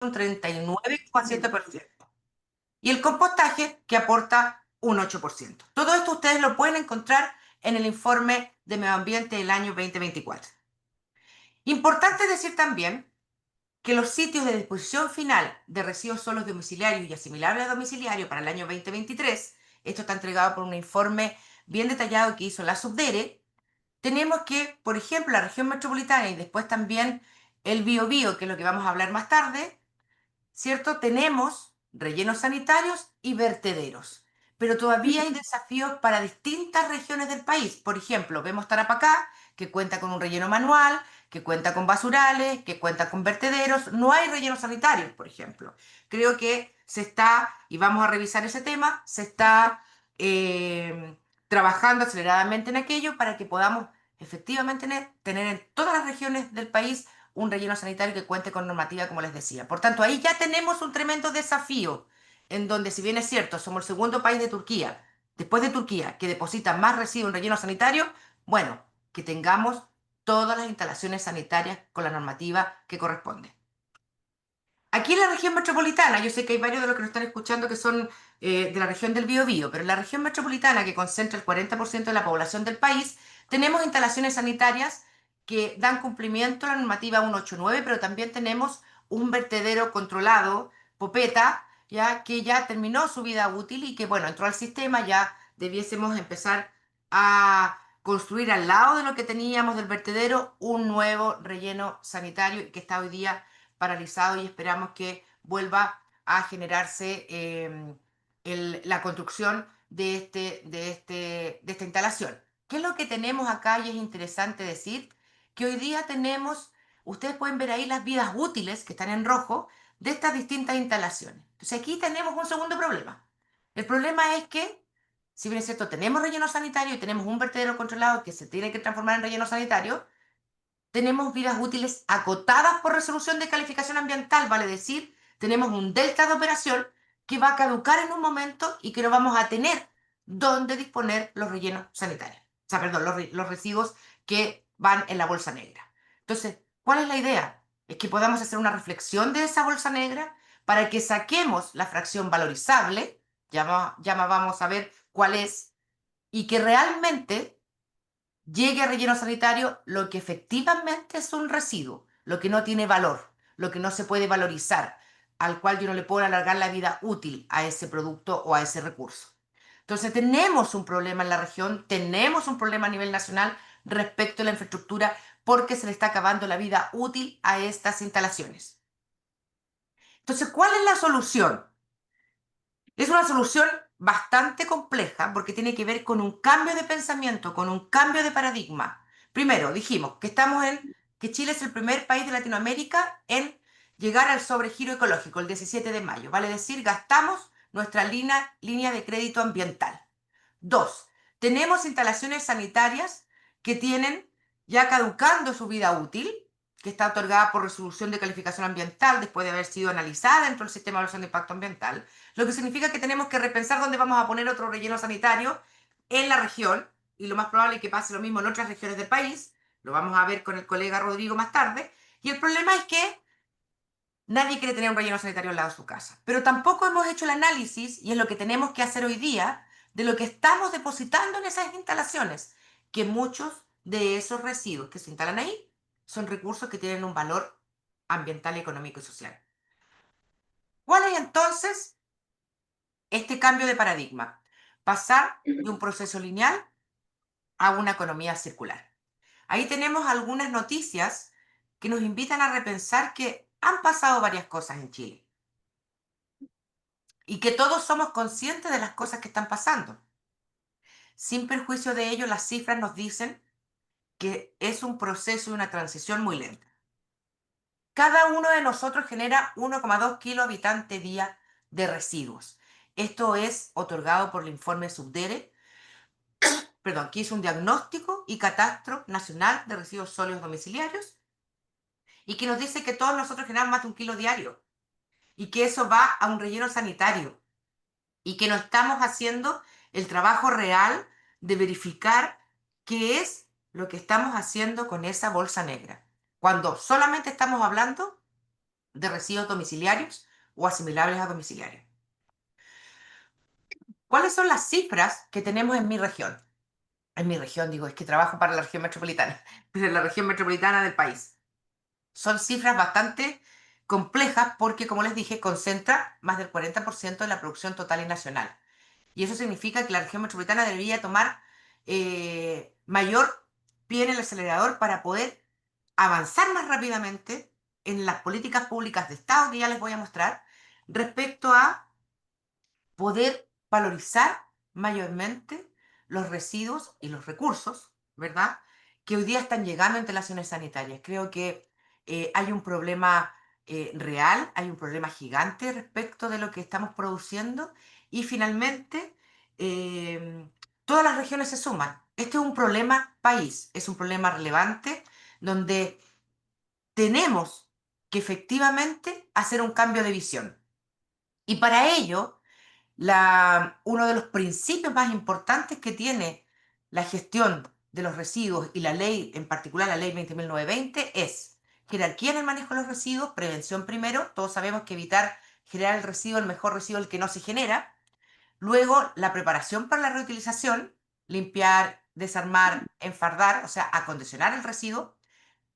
un 39,7%. Y el compostaje, que aporta un 8%. Todo esto ustedes lo pueden encontrar en el informe de medio ambiente del año 2024. Importante decir también que los sitios de disposición final de residuos sólidos domiciliarios y asimilables a domiciliario para el año 2023, esto está entregado por un informe bien detallado que hizo la Subdere. Tenemos que, por ejemplo, la región metropolitana y después también el Biobío, que es lo que vamos a hablar más tarde, ¿cierto? Tenemos rellenos sanitarios y vertederos, pero todavía hay desafíos para distintas regiones del país. Por ejemplo, vemos Tarapacá, que cuenta con un relleno manual, que cuenta con basurales, que cuenta con vertederos. No hay rellenos sanitarios, por ejemplo. Creo que se está, y vamos a revisar ese tema, se está trabajando aceleradamente en aquello para que podamos efectivamente tener en todas las regiones del país un relleno sanitario que cuente con normativa, como les decía. Por tanto, ahí ya tenemos un tremendo desafío, en donde, si bien es cierto, somos el segundo país de Turquía, después de Turquía, que deposita más residuos en relleno sanitario, bueno, que tengamos todas las instalaciones sanitarias con la normativa que corresponde. Aquí en la región metropolitana, yo sé que hay varios de los que nos están escuchando que son de la región del Biobío, pero en la región metropolitana, que concentra el 40% de la población del país, tenemos instalaciones sanitarias que dan cumplimiento a la normativa 189, pero también tenemos un vertedero controlado, Popeta, ya que ya terminó su vida útil y que, bueno, entró al sistema, ya debiésemos empezar a construir al lado de lo que teníamos del vertedero un nuevo relleno sanitario que está hoy día paralizado y esperamos que vuelva a generarse la construcción de esta instalación. ¿Qué es lo que tenemos acá? Y es interesante decir que hoy día tenemos, ustedes pueden ver ahí las vidas útiles que están en rojo de estas distintas instalaciones. Entonces aquí tenemos un segundo problema. El problema es que, si bien es cierto, tenemos relleno sanitario y tenemos un vertedero controlado que se tiene que transformar en relleno sanitario, tenemos vidas útiles acotadas por resolución de calificación ambiental, vale decir, tenemos un delta de operación que va a caducar en un momento y que no vamos a tener dónde disponer los rellenos sanitarios. O sea, perdón, los residuos que van en la bolsa negra. Entonces, ¿cuál es la idea? Es que podamos hacer una reflexión de esa bolsa negra para que saquemos la fracción valorizable, vamos a ver cuál es, y que realmente llegue a relleno sanitario lo que efectivamente es un residuo, lo que no tiene valor, lo que no se puede valorizar, al cual yo no le puedo alargar la vida útil a ese producto o a ese recurso. Entonces tenemos un problema en la región, tenemos un problema a nivel nacional respecto a la infraestructura porque se le está acabando la vida útil a estas instalaciones. Entonces, ¿cuál es la solución? Es una solución bastante compleja porque tiene que ver con un cambio de pensamiento, con un cambio de paradigma. Primero, dijimos que Chile es el primer país de Latinoamérica en llegar al sobregiro ecológico el 17 de mayo. Vale decir, gastamos nuestra línea de crédito ambiental. Dos, tenemos instalaciones sanitarias que tienen ya caducando su vida útil, que está otorgada por resolución de calificación ambiental después de haber sido analizada dentro del sistema de evaluación de impacto ambiental, lo que significa que tenemos que repensar dónde vamos a poner otro relleno sanitario en la región, y lo más probable es que pase lo mismo en otras regiones del país, lo vamos a ver con el colega Rodrigo más tarde, y el problema es que nadie quiere tener un relleno sanitario al lado de su casa, pero tampoco hemos hecho el análisis, y es lo que tenemos que hacer hoy día, de lo que estamos depositando en esas instalaciones, que muchos de esos residuos que se instalan ahí son recursos que tienen un valor ambiental, económico y social. ¿Cuál es entonces este cambio de paradigma? Pasar de un proceso lineal a una economía circular. Ahí tenemos algunas noticias que nos invitan a repensar que han pasado varias cosas en Chile y que todos somos conscientes de las cosas que están pasando. Sin perjuicio de ello, las cifras nos dicen que es un proceso y una transición muy lenta. Cada uno de nosotros genera 1,2 kilos habitante día de residuos. Esto es otorgado por el informe Subdere, perdón, que hizo un diagnóstico y catastro nacional de residuos sólidos domiciliarios y que nos dice que todos nosotros generamos más de 1 kilo diario y que eso va a un relleno sanitario y que no estamos haciendo el trabajo real de verificar qué es lo que estamos haciendo con esa bolsa negra. Cuando solamente estamos hablando de residuos domiciliarios o asimilables a domiciliarios. ¿Cuáles son las cifras que tenemos en mi región? En mi región, digo, es que trabajo para la región metropolitana, pero en la región metropolitana del país. Son cifras bastante complejas porque, como les dije, concentra más del 40% de la producción total y nacional. Y eso significa que la región metropolitana debería tomar mayor pie en el acelerador para poder avanzar más rápidamente en las políticas públicas de Estado que ya les voy a mostrar respecto a poder valorizar mayormente los residuos y los recursos, ¿verdad? Que hoy día están llegando a instalaciones sanitarias. Creo que hay un problema real, hay un problema gigante respecto de lo que estamos produciendo y finalmente todas las regiones se suman. Este es un problema país, es un problema relevante donde tenemos que efectivamente hacer un cambio de visión. Y para ello, uno de los principios más importantes que tiene la gestión de los residuos y la ley, en particular la ley 20.920, es jerarquía en el manejo de los residuos, prevención primero, todos sabemos que evitar generar el residuo, el mejor residuo el que no se genera, luego la preparación para la reutilización, limpiar, desarmar, enfardar, o sea, acondicionar el residuo.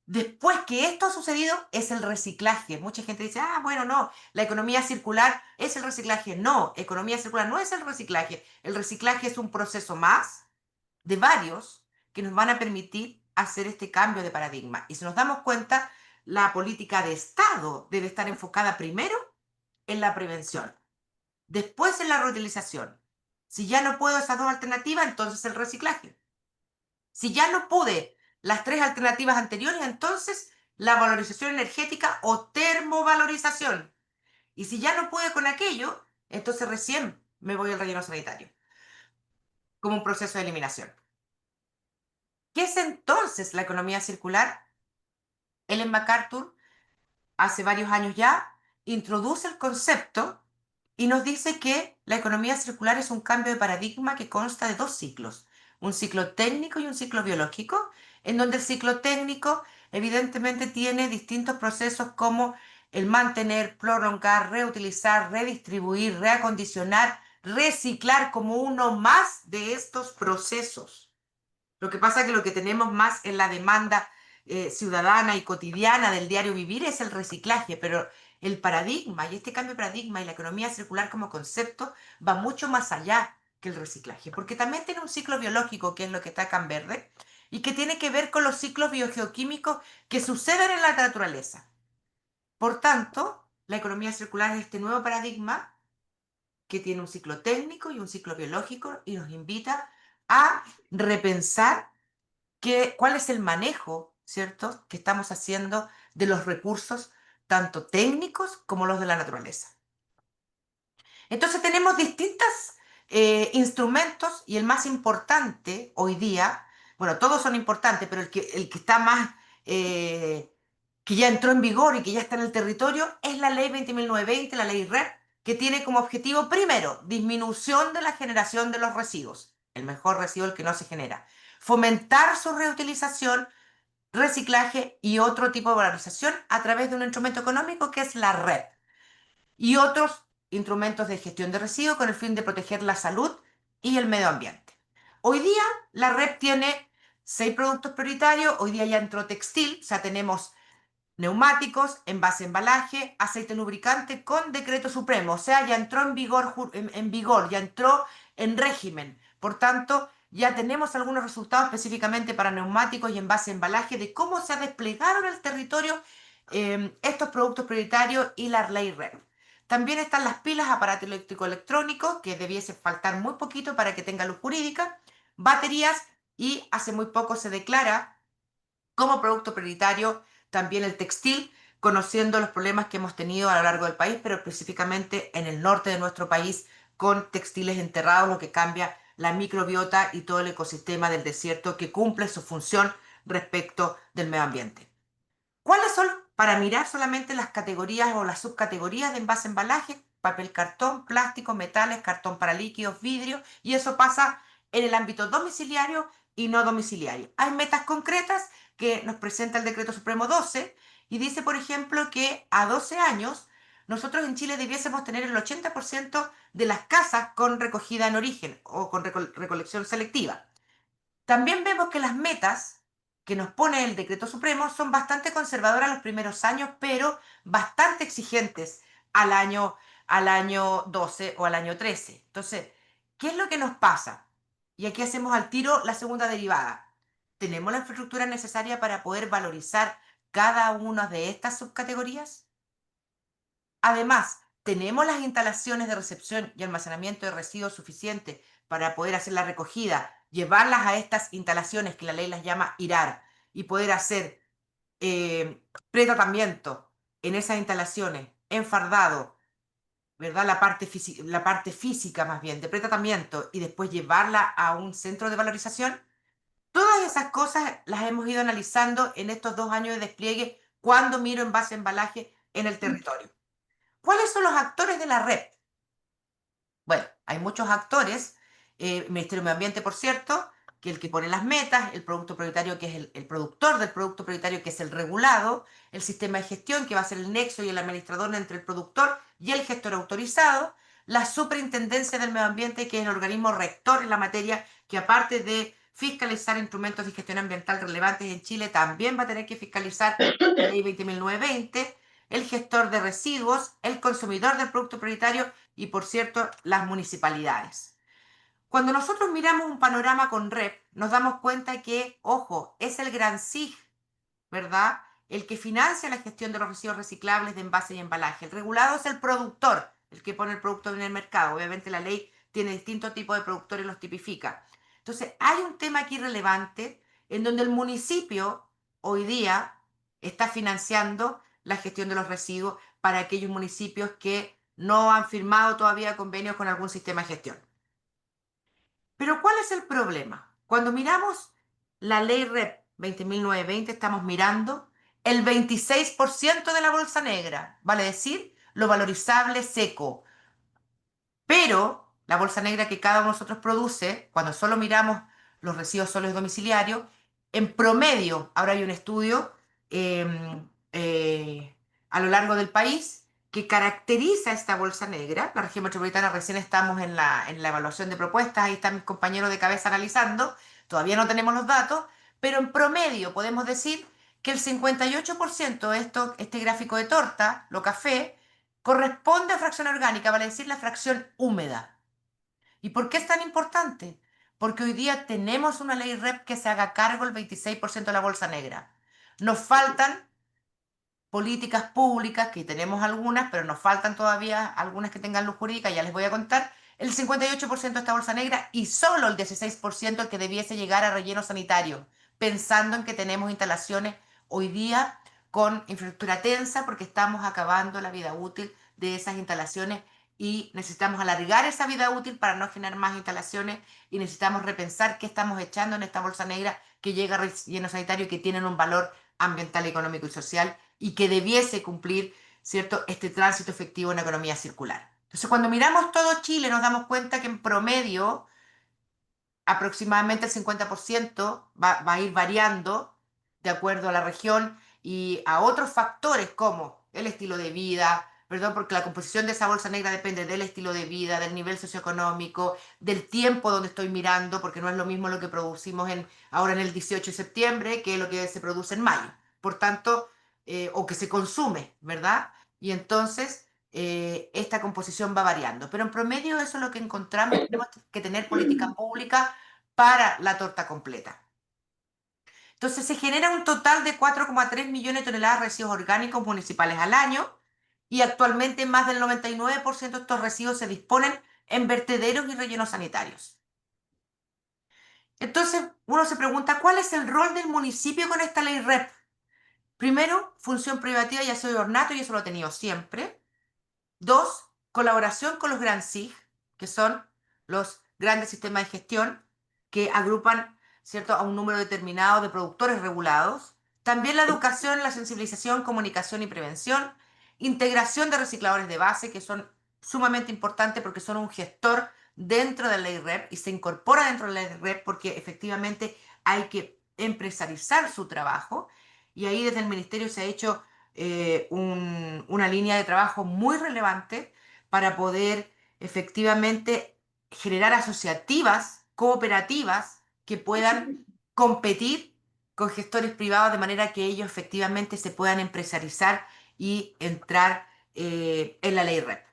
Después que esto ha sucedido, es el reciclaje. Mucha gente dice, ah, bueno, no, la economía circular es el reciclaje. No, economía circular no es el reciclaje. El reciclaje es un proceso más de varios que nos van a permitir hacer este cambio de paradigma. Y si nos damos cuenta, la política de Estado debe estar enfocada primero en la prevención, después en la reutilización. Si ya no puedo esas dos alternativas, entonces el reciclaje. Si ya no pude las tres alternativas anteriores, entonces la valorización energética o termovalorización. Y si ya no pude con aquello, entonces recién me voy al relleno sanitario, como un proceso de eliminación. ¿Qué es entonces la economía circular? Ellen MacArthur, hace varios años ya, introduce el concepto y nos dice que la economía circular es un cambio de paradigma que consta de dos ciclos, un ciclo técnico y un ciclo biológico, en donde el ciclo técnico evidentemente tiene distintos procesos como el mantener, prolongar, reutilizar, redistribuir, reacondicionar, reciclar como uno más de estos procesos. Lo que pasa es que lo que tenemos más en la demanda ciudadana y cotidiana del diario vivir es el reciclaje, pero el paradigma y este cambio de paradigma y la economía circular como concepto va mucho más allá que el reciclaje, porque también tiene un ciclo biológico, que es lo que está acá en verde, y que tiene que ver con los ciclos biogeoquímicos que suceden en la naturaleza. Por tanto, la economía circular es este nuevo paradigma que tiene un ciclo técnico y un ciclo biológico y nos invita a repensar cuál es el manejo, ¿cierto?, que estamos haciendo de los recursos, tanto técnicos como los de la naturaleza. Entonces tenemos distintos instrumentos y el más importante hoy día, bueno, todos son importantes, pero el que está más, que ya entró en vigor y que ya está en el territorio, es la ley 20.920, la ley REP, que tiene como objetivo, primero, disminución de la generación de los residuos, el mejor residuo el que no se genera, fomentar su reutilización, reciclaje y otro tipo de valorización a través de un instrumento económico que es la red y otros instrumentos de gestión de residuos con el fin de proteger la salud y el medio ambiente. Hoy día la red tiene 6 productos prioritarios, hoy día ya entró textil, o sea, tenemos neumáticos, envase embalaje, aceite lubricante con decreto supremo, o sea, ya entró en vigor, en vigor, ya entró en régimen. Por tanto, ya tenemos algunos resultados específicamente para neumáticos y envase embalaje de cómo se ha desplegado en el territorio estos productos prioritarios y la ley REP. También están las pilas, aparato eléctrico electrónico, que debiese faltar muy poquito para que tenga luz jurídica, baterías y hace muy poco se declara como producto prioritario también el textil, conociendo los problemas que hemos tenido a lo largo del país, pero específicamente en el norte de nuestro país con textiles enterrados, lo que cambia la microbiota y todo el ecosistema del desierto que cumple su función respecto del medio ambiente. ¿Cuáles son, para mirar solamente las categorías o las subcategorías de envase embalaje? Papel cartón, plástico, metales, cartón para líquidos, vidrio, y eso pasa en el ámbito domiciliario y no domiciliario. Hay metas concretas que nos presenta el Decreto Supremo 12 y dice, por ejemplo, que a 12 años nosotros en Chile debiésemos tener el 80% de las casas con recogida en origen o con recolección selectiva. También vemos que las metas que nos pone el decreto supremo son bastante conservadoras los primeros años, pero bastante exigentes al año, al año 12 o al año 13. Entonces, ¿qué es lo que nos pasa? Y aquí hacemos al tiro la segunda derivada. ¿Tenemos la infraestructura necesaria para poder valorizar cada una de estas subcategorías? Además, ¿tenemos las instalaciones de recepción y almacenamiento de residuos suficientes para poder hacer la recogida, llevarlas a estas instalaciones que la ley las llama IRAR y poder hacer pretratamiento en esas instalaciones, enfardado, ¿verdad? La parte física más bien de pretratamiento y después llevarla a un centro de valorización? Todas esas cosas las hemos ido analizando en estos 2 años de despliegue cuando miro en base a embalaje en el territorio. ¿Cuáles son los actores de la red? Bueno, hay muchos actores, el Ministerio de Medio Ambiente, por cierto, que el que pone las metas, el producto prioritario, que es el productor del producto prioritario, que es el regulado, el sistema de gestión, que va a ser el nexo y el administrador entre el productor y el gestor autorizado, la superintendencia del medio ambiente, que es el organismo rector en la materia, que aparte de fiscalizar instrumentos de gestión ambiental relevantes en Chile, también va a tener que fiscalizar la ley 20.920, el gestor de residuos, el consumidor del producto prioritario y, por cierto, las municipalidades. Cuando nosotros miramos un panorama con REP, nos damos cuenta que, ojo, es el gran SIG, ¿verdad? El que financia la gestión de los residuos reciclables de envase y embalaje. El regulado es el productor, el que pone el producto en el mercado. Obviamente la ley tiene distintos tipos de productores y los tipifica. Entonces, hay un tema aquí relevante en donde el municipio hoy día está financiando la gestión de los residuos para aquellos municipios que no han firmado todavía convenios con algún sistema de gestión. Pero ¿cuál es el problema? Cuando miramos la ley REP 20.920, estamos mirando el 26% de la bolsa negra, vale decir, lo valorizable seco. Pero la bolsa negra que cada uno de nosotros produce, cuando solo miramos los residuos sólidos domiciliarios, en promedio, ahora hay un estudio em, a lo largo del país que caracteriza esta bolsa negra. La región metropolitana recién estamos en la evaluación de propuestas, ahí están mis compañeros de cabeza analizando, todavía no tenemos los datos, pero en promedio podemos decir que el 58% de este gráfico de torta, lo café, corresponde a fracción orgánica, vale decir la fracción húmeda. ¿Y por qué es tan importante? Porque hoy día tenemos una ley REP que se haga cargo el 26% de la bolsa negra. Nos faltan políticas públicas, que tenemos algunas, pero nos faltan todavía algunas que tengan luz jurídica, ya les voy a contar. El 58% de esta bolsa negra y solo el 16% el que debiese llegar a relleno sanitario, pensando en que tenemos instalaciones hoy día con infraestructura tensa porque estamos acabando la vida útil de esas instalaciones y necesitamos alargar esa vida útil para no generar más instalaciones y necesitamos repensar qué estamos echando en esta bolsa negra que llega a relleno sanitario y que tienen un valor ambiental, económico y social y que debiese cumplir, ¿cierto?, este tránsito efectivo en la economía circular. Entonces, cuando miramos todo Chile, nos damos cuenta que en promedio aproximadamente el 50% va a ir variando de acuerdo a la región y a otros factores como el estilo de vida, perdón, porque la composición de esa bolsa negra depende del estilo de vida, del nivel socioeconómico, del tiempo donde estoy mirando, porque no es lo mismo lo que producimos ahora en el 18 de septiembre que lo que se produce en mayo. Por tanto, o que se consume, ¿verdad? Y entonces esta composición va variando. Pero en promedio eso es lo que encontramos, tenemos que tener política pública para la torta completa. Entonces se genera un total de 4,3 millones de toneladas de residuos orgánicos municipales al año y actualmente más del 99% de estos residuos se disponen en vertederos y rellenos sanitarios. Entonces uno se pregunta, ¿cuál es el rol del municipio con esta ley REP? Primero, función privativa, ya soy ornato y eso lo he tenido siempre. Dos, colaboración con los Grand SIG, que son los grandes sistemas de gestión que agrupan, ¿cierto?, a un número determinado de productores regulados. También la educación, la sensibilización, comunicación y prevención. Integración de recicladores de base, que son sumamente importantes porque son un gestor dentro de la ley REP y se incorpora dentro de la ley REP porque efectivamente hay que empresarizar su trabajo. Y ahí desde el ministerio se ha hecho una línea de trabajo muy relevante para poder efectivamente generar asociativas, cooperativas, que puedan competir con gestores privados de manera que ellos efectivamente se puedan empresarializar y entrar en la ley REP.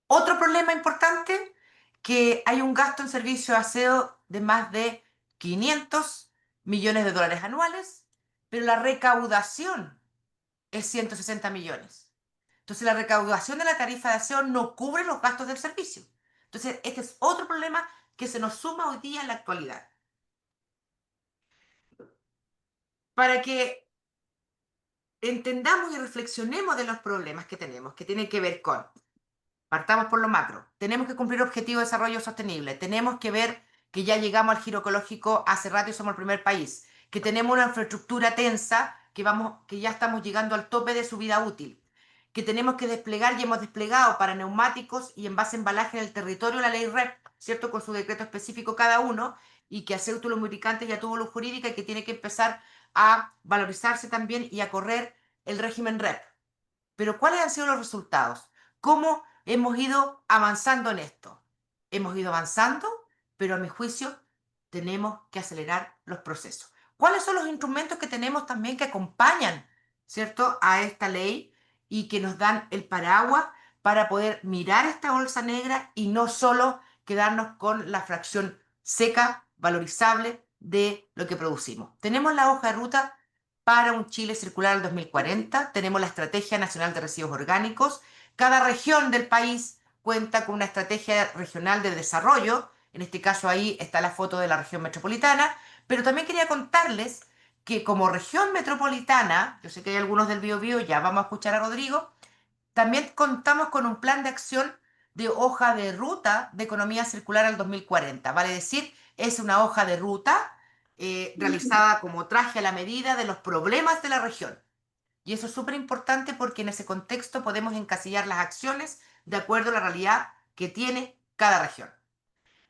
Otro problema importante, que hay un gasto en servicio de aseo de más de 500 millones de dólares anuales, pero la recaudación es 160 millones. Entonces la recaudación de la tarifa de aseo no cubre los gastos del servicio. Entonces este es otro problema que se nos suma hoy día en la actualidad. Para que entendamos y reflexionemos de los problemas que tenemos, que tienen que ver con, partamos por lo macro, tenemos que cumplir objetivos de desarrollo sostenible, tenemos que ver que ya llegamos al giro ecológico hace rato y somos el primer país, que tenemos una infraestructura tensa, que ya estamos llegando al tope de su vida útil, que tenemos que desplegar y hemos desplegado para neumáticos y envase embalaje en el territorio la ley REP, ¿cierto? Con su decreto específico cada uno, y que Aceuto los lubricantes ya tuvo luz jurídica y que tiene que empezar a valorizarse también y a correr el régimen REP. Pero ¿cuáles han sido los resultados? ¿Cómo hemos ido avanzando en esto? Hemos ido avanzando, pero a mi juicio tenemos que acelerar los procesos. ¿Cuáles son los instrumentos que tenemos también que acompañan, ¿cierto?, a esta ley y que nos dan el paraguas para poder mirar esta bolsa negra y no solo quedarnos con la fracción seca, valorizable de lo que producimos? Tenemos la hoja de ruta para un Chile circular al 2040, tenemos la Estrategia Nacional de Residuos Orgánicos, cada región del país cuenta con una estrategia regional de desarrollo, en este caso ahí está la foto de la región metropolitana, pero también quería contarles que como región metropolitana, yo sé que hay algunos del Biobío, ya vamos a escuchar a Rodrigo, también contamos con un plan de acción de hoja de ruta de economía circular al 2040. Vale decir, es una hoja de ruta realizada como traje a la medida de los problemas de la región. Y eso es súper importante porque en ese contexto podemos encasillar las acciones de acuerdo a la realidad que tiene cada región.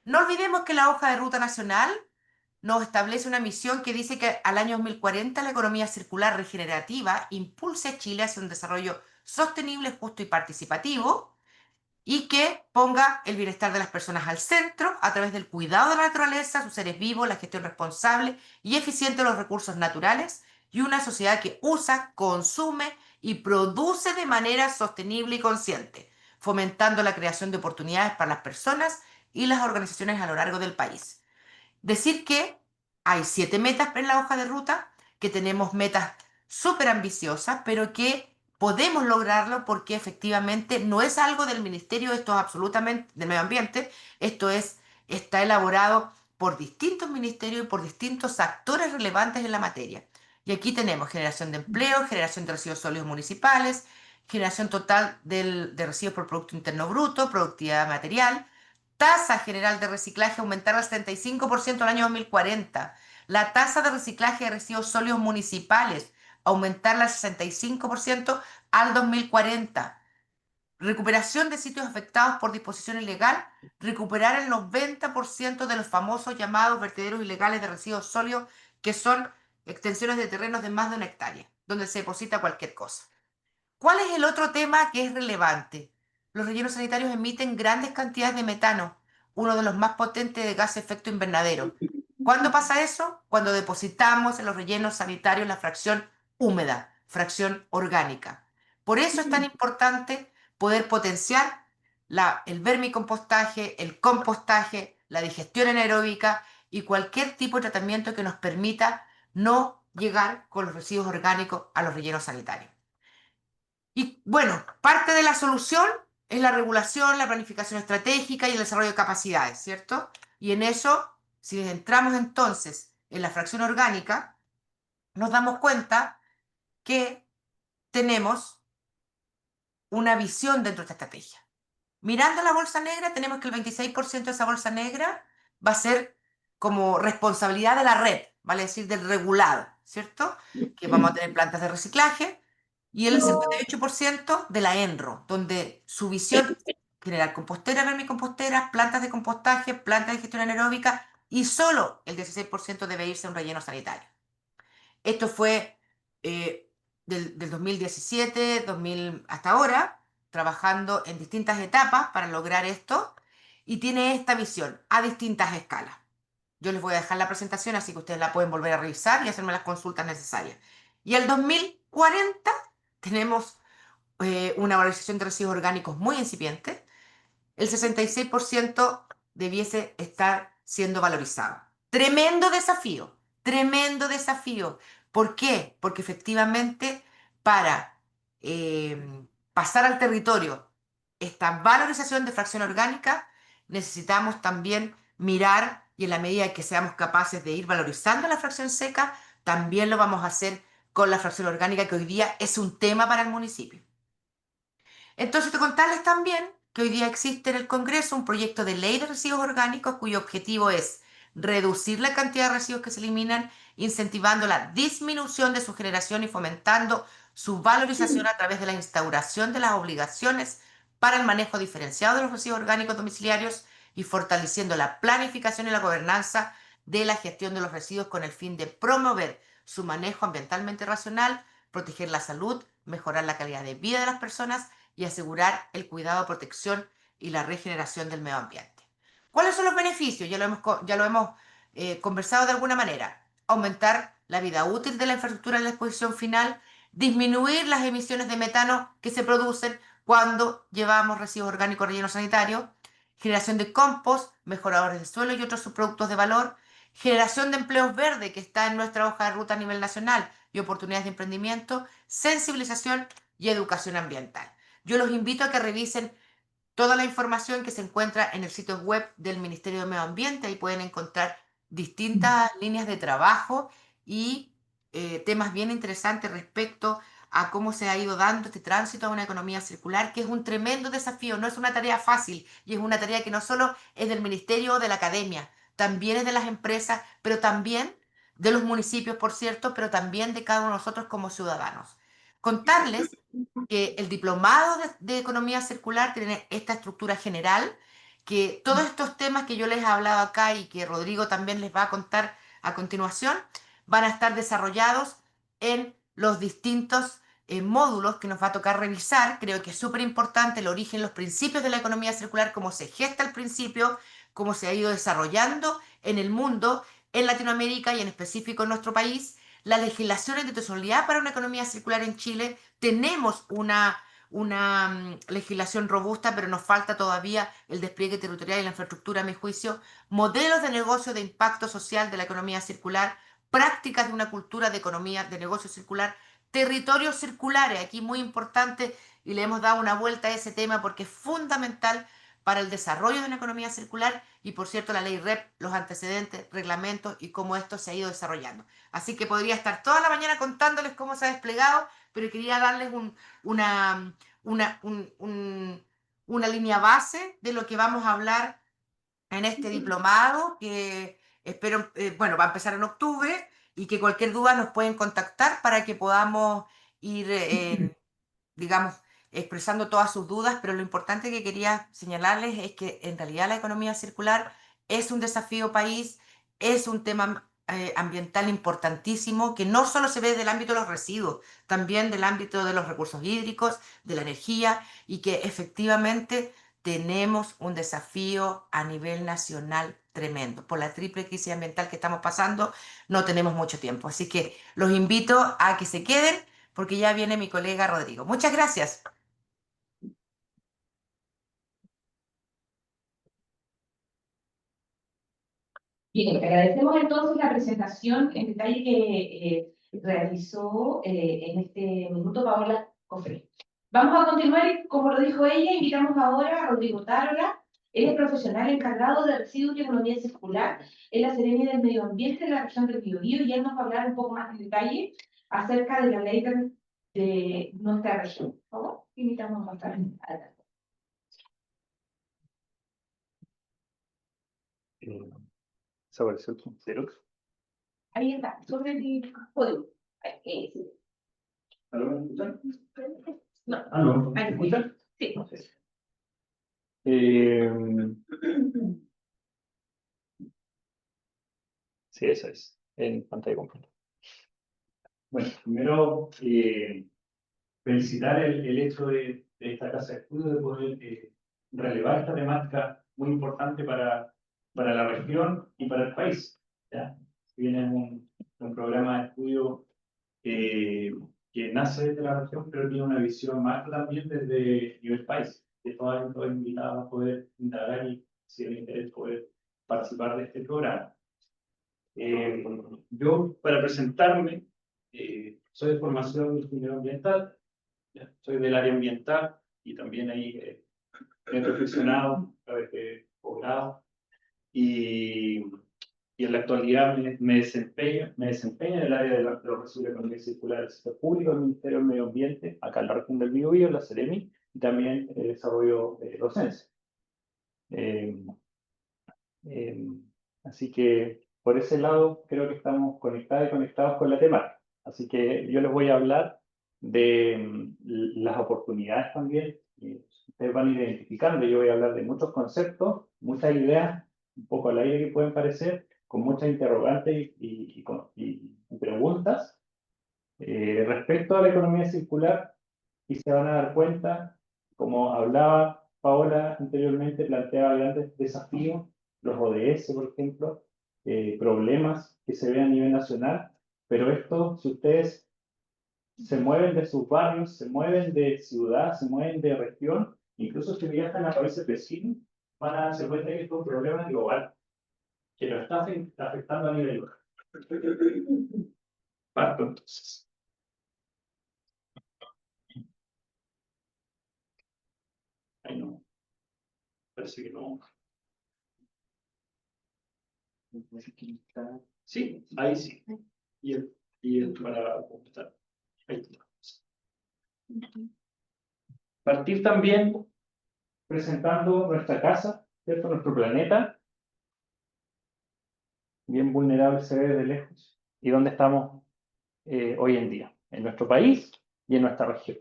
No olvidemos que la hoja de ruta nacional nos establece una misión que dice que al año 2040 la economía circular regenerativa impulse a Chile hacia un desarrollo sostenible, justo y participativo, y que ponga el bienestar de las personas al centro a través del cuidado de la naturaleza, sus seres vivos, la gestión responsable y eficiente de los recursos naturales, y una sociedad que usa, consume y produce de manera sostenible y consciente, fomentando la creación de oportunidades para las personas y las organizaciones a lo largo del país. Decir que hay 7 metas en la hoja de ruta, que tenemos metas súper ambiciosas, pero que podemos lograrlo porque efectivamente no es algo del ministerio, esto es absolutamente del medio ambiente, está elaborado por distintos ministerios y por distintos actores relevantes en la materia. Y aquí tenemos generación de empleo, generación de residuos sólidos municipales, generación total de residuos por Producto Interno Bruto, productividad material, tasa general de reciclaje aumentar al 75% al año 2040. La tasa de reciclaje de residuos sólidos municipales aumentarla al 65% al 2040. Recuperación de sitios afectados por disposición ilegal, recuperar el 90% de los famosos llamados vertederos ilegales de residuos sólidos, que son extensiones de terrenos de más de 1 hectárea, donde se deposita cualquier cosa. ¿Cuál es el otro tema que es relevante? Los rellenos sanitarios emiten grandes cantidades de metano, uno de los más potentes de gas de efecto invernadero. ¿Cuándo pasa eso? Cuando depositamos en los rellenos sanitarios la fracción húmeda, fracción orgánica. Por eso es tan importante poder potenciar el vermicompostaje, el compostaje, la digestión anaeróbica y cualquier tipo de tratamiento que nos permita no llegar con los residuos orgánicos a los rellenos sanitarios. Y bueno, parte de la solución es la regulación, la planificación estratégica y el desarrollo de capacidades, ¿cierto? Y en eso, si entramos entonces en la fracción orgánica, nos damos cuenta que tenemos una visión dentro de esta estrategia. Mirando la bolsa negra, tenemos que el 26% de esa bolsa negra va a ser como responsabilidad de la red, vale decir, del regulado, ¿cierto? Que vamos a tener plantas de reciclaje, y el 58% de la ENRO, donde su visión generar composteras, vermicomposteras, plantas de compostaje, plantas de gestión anaeróbica, y solo el 16% debe irse a un relleno sanitario. Esto fue eh, del 2017, 2000 hasta ahora, trabajando en distintas etapas para lograr esto y tiene esta visión a distintas escalas. Yo les voy a dejar la presentación, así que ustedes la pueden volver a revisar y hacerme las consultas necesarias. Y el 2040 tenemos una valorización de residuos orgánicos muy incipiente. El 66% debiese estar siendo valorizado. Tremendo desafío, tremendo desafío. ¿Por qué? Porque efectivamente para pasar al territorio esta valorización de fracción orgánica necesitamos también mirar y en la medida que seamos capaces de ir valorizando la fracción seca, también lo vamos a hacer con la fracción orgánica que hoy día es un tema para el municipio. Entonces, te contarles también que hoy día existe en el Congreso un proyecto de ley de residuos orgánicos cuyo objetivo es reducir la cantidad de residuos que se eliminan, incentivando la disminución de su generación y fomentando su valorización a través de la instauración de las obligaciones para el manejo diferenciado de los residuos orgánicos domiciliarios y fortaleciendo la planificación y la gobernanza de la gestión de los residuos con el fin de promover su manejo ambientalmente racional, proteger la salud, mejorar la calidad de vida de las personas y asegurar el cuidado, protección y la regeneración del medio ambiente. ¿Cuáles son los beneficios? Ya lo hemos conversado de alguna manera. Aumentar la vida útil de la infraestructura en la exposición final, disminuir las emisiones de metano que se producen cuando llevamos residuos orgánicos relleno sanitario, generación de compost, mejoradores de suelo y otros subproductos de valor, generación de empleos verdes que está en nuestra hoja de ruta a nivel nacional y oportunidades de emprendimiento, sensibilización y educación ambiental. Yo los invito a que revisen toda la información que se encuentra en el sitio web del Ministerio de Medio Ambiente. Ahí pueden encontrar distintas líneas de trabajo y temas bien interesantes respecto a cómo se ha ido dando este tránsito a una economía circular, que es un tremendo desafío, no es una tarea fácil y es una tarea que no solo es del ministerio o de la academia, también es de las empresas, pero también de los municipios, por cierto, pero también de cada uno de nosotros como ciudadanos. Contarles que el diplomado de economía circular tiene esta estructura general, que todos estos temas que yo les he hablado acá y que Rodrigo también les va a contar a continuación, van a estar desarrollados en los distintos módulos que nos va a tocar revisar. Creo que es súper importante el origen, los principios de la economía circular, cómo se gesta al principio, cómo se ha ido desarrollando en el mundo, en Latinoamérica y en específico en nuestro país, las legislaciones de tesorería para una economía circular en Chile. Tenemos una legislación robusta, pero nos falta todavía el despliegue territorial y la infraestructura, a mi juicio, modelos de negocio de impacto social de la economía circular, prácticas de una cultura de economía de negocio circular, territorios circulares, aquí muy importante, y le hemos dado una vuelta a ese tema porque es fundamental para el desarrollo de una economía circular y, por cierto, la ley REP, los antecedentes, reglamentos y cómo esto se ha ido desarrollando. Así que podría estar toda la mañana contándoles cómo se ha desplegado, pero quería darles una, una línea base de lo que vamos a hablar en este diplomado, que espero, bueno, va a empezar en octubre y que cualquier duda nos pueden contactar para que podamos ir digamos, expresando todas sus dudas, pero lo importante que quería señalarles es que en realidad la economía circular es un desafío país, es un tema ambiental importantísimo que no solo se ve del ámbito de los residuos, también del ámbito de los recursos hídricos, de la energía y que efectivamente tenemos un desafío a nivel nacional tremendo. Por la triple crisis ambiental que estamos pasando, no tenemos mucho tiempo. Así que los invito a que se queden porque ya viene mi colega Rodrigo. Muchas gracias. Bien, agradecemos entonces la presentación en detalle que realizó en este minuto Paola Cofré. Vamos a continuar y, como lo dijo ella, invitamos ahora a Rodrigo Tárola. Él es profesional encargado de residuos y economía circular en la Seremia del Medio Ambiente de la región del Biobío y él nos va a hablar un poco más en detalle acerca de la ley de nuestra región. Por favor, invitamos a estar adelante. ¿Desapareció el Xerox? Ahí está, sobre el código. Sí. ¿Aló, me escuchan? No. ¿Aló? Ahí ¿Me escuchan? Sí. Eh, sí, esa es, en pantalla completa. Bueno, primero felicitar el hecho de esta casa de estudio de poder relevar esta temática muy importante para la región y para el país. ¿Ya? Si bien es un programa de estudio que nace desde la región, pero tiene una visión más también desde nivel país. Que todos invitados a poder indagar y, si les interesa, poder participar de este programa. Yo, para presentarme, soy de formación ingeniero ambiental, ¿ya? Soy del área ambiental y también ahí he reflexionado, posgrado, y en la actualidad me desempeño en el área de los residuos de economía circular del sector público del Ministerio del Medio Ambiente, acá en la región del Biobío, en la Ceremi, y también desarrollo docencia. Eh, eh, Así que por ese lado creo que estamos conectados y conectados con la temática. Así que yo les voy a hablar de las oportunidades también. Ustedes van a ir identificando. Yo voy a hablar de muchos conceptos, muchas ideas, un poco al aire que pueden parecer, con muchas interrogantes y preguntas respecto a la economía circular. Y se van a dar cuenta, como hablaba Paola anteriormente, planteaba grandes desafíos, los ODS, por ejemplo, problemas que se ven a nivel nacional, pero esto, si ustedes se mueven de sus barrios, se mueven de ciudad, se mueven de región, incluso si viajan a países vecinos, van a darse cuenta que esto es un problema global, que lo está afectando a nivel local. Parto entonces. Ay, no. Parece que no. Sí, ahí sí. Y el para completar. Ahí está. Partir también presentando nuestra casa, ¿cierto? Nuestro planeta, bien vulnerable se ve desde lejos, y dónde estamos hoy en día, en nuestro país y en nuestra región.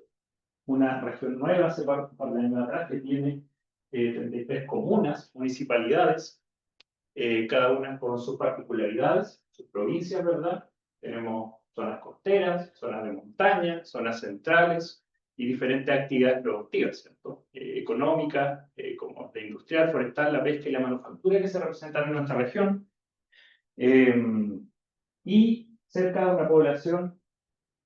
Una región nueva hace par de años atrás que tiene 33 comunas, municipalidades, cada una con sus particularidades, sus provincias, ¿verdad? Tenemos zonas costeras, zonas de montaña, zonas centrales y diferentes actividades productivas, ¿cierto? Económicas, como la industrial, forestal, la pesca y la manufactura que se representan en nuestra región. Y cerca de una población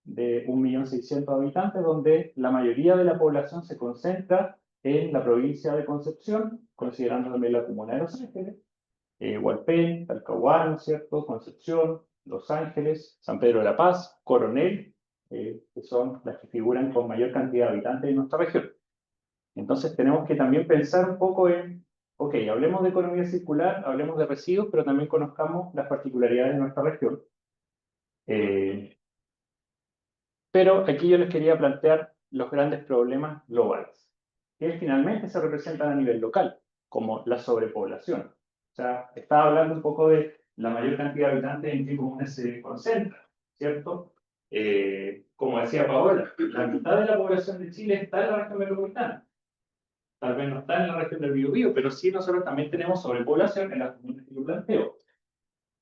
de 1.600.000 habitantes, donde la mayoría de la población se concentra en la provincia de Concepción, considerando también la comuna de Los Ángeles, Hualpén, Talcahuano, ¿cierto? Concepción, Los Ángeles, San Pedro de la Paz, Coronel, que son las que figuran con mayor cantidad de habitantes en nuestra región. Entonces tenemos que también pensar un poco en, ok, hablemos de economía circular, hablemos de residuos, pero también conozcamos las particularidades de nuestra región. Pero aquí yo les quería plantear los grandes problemas globales, que finalmente se representan a nivel local, como la sobrepoblación. O sea, estaba hablando un poco de la mayor cantidad de habitantes en qué comunas se concentran, ¿cierto? Como decía Paola, la mitad de la población de Chile está en la región metropolitana. Tal vez no está en la región del Biobío, pero sí nosotros también tenemos sobrepoblación en las comunas que yo planteo.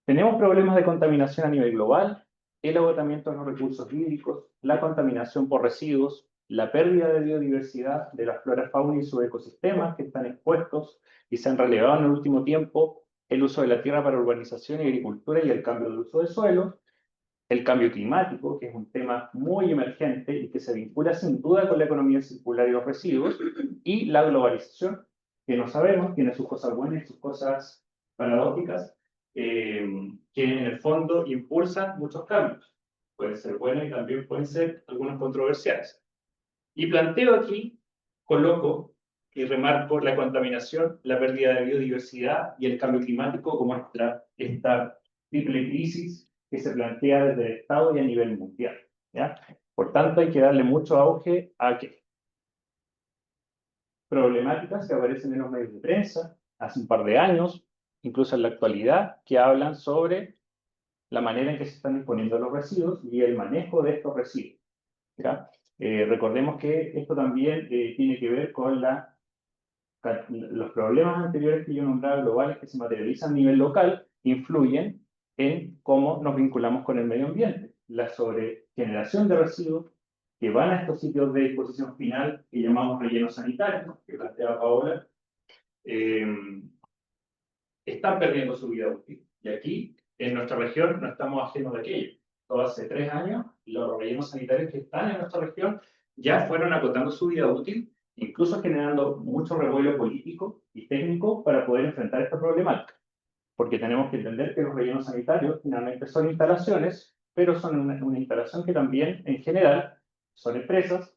Tenemos problemas de contaminación a nivel global, el agotamiento de los recursos hídricos, la contaminación por residuos, la pérdida de biodiversidad de la flora, fauna y sus ecosistemas que están expuestos y se han relevado en el último tiempo, el uso de la tierra para urbanización y agricultura y el cambio de uso de suelo, el cambio climático, que es un tema muy emergente y que se vincula sin duda con la economía circular y los residuos, y la globalización, que no sabemos, tiene sus cosas buenas y sus cosas paradójicas, que en el fondo impulsan muchos cambios. Pueden ser buenos y también pueden ser algunos controversiales. Y planteo aquí, coloco y remarco la contaminación, la pérdida de biodiversidad y el cambio climático como esta triple crisis que se plantea desde el Estado y a nivel mundial, ¿ya? Por tanto, hay que darle mucho auge a ¿qué? Problemáticas que aparecen en los medios de prensa hace un par de años, incluso en la actualidad, que hablan sobre la manera en que se están disponiendo los residuos y el manejo de estos residuos, ¿ya? Recordemos que esto también tiene que ver con los problemas anteriores que yo nombraba globales que se materializan a nivel local, influyen en cómo nos vinculamos con el medio ambiente. ¿Qué generación de residuos que van a estos sitios de disposición final que llamamos rellenos sanitarios, que plantea Paola, están perdiendo su vida útil. Y aquí, en nuestra región, no estamos ajenos de aquello. Todo hace 3 años, los rellenos sanitarios que están en nuestra región ya fueron acotando su vida útil, incluso generando mucho revuelo político y técnico para poder enfrentar esta problemática. Porque tenemos que entender que los rellenos sanitarios finalmente son instalaciones, pero son una instalación que también, en general, son empresas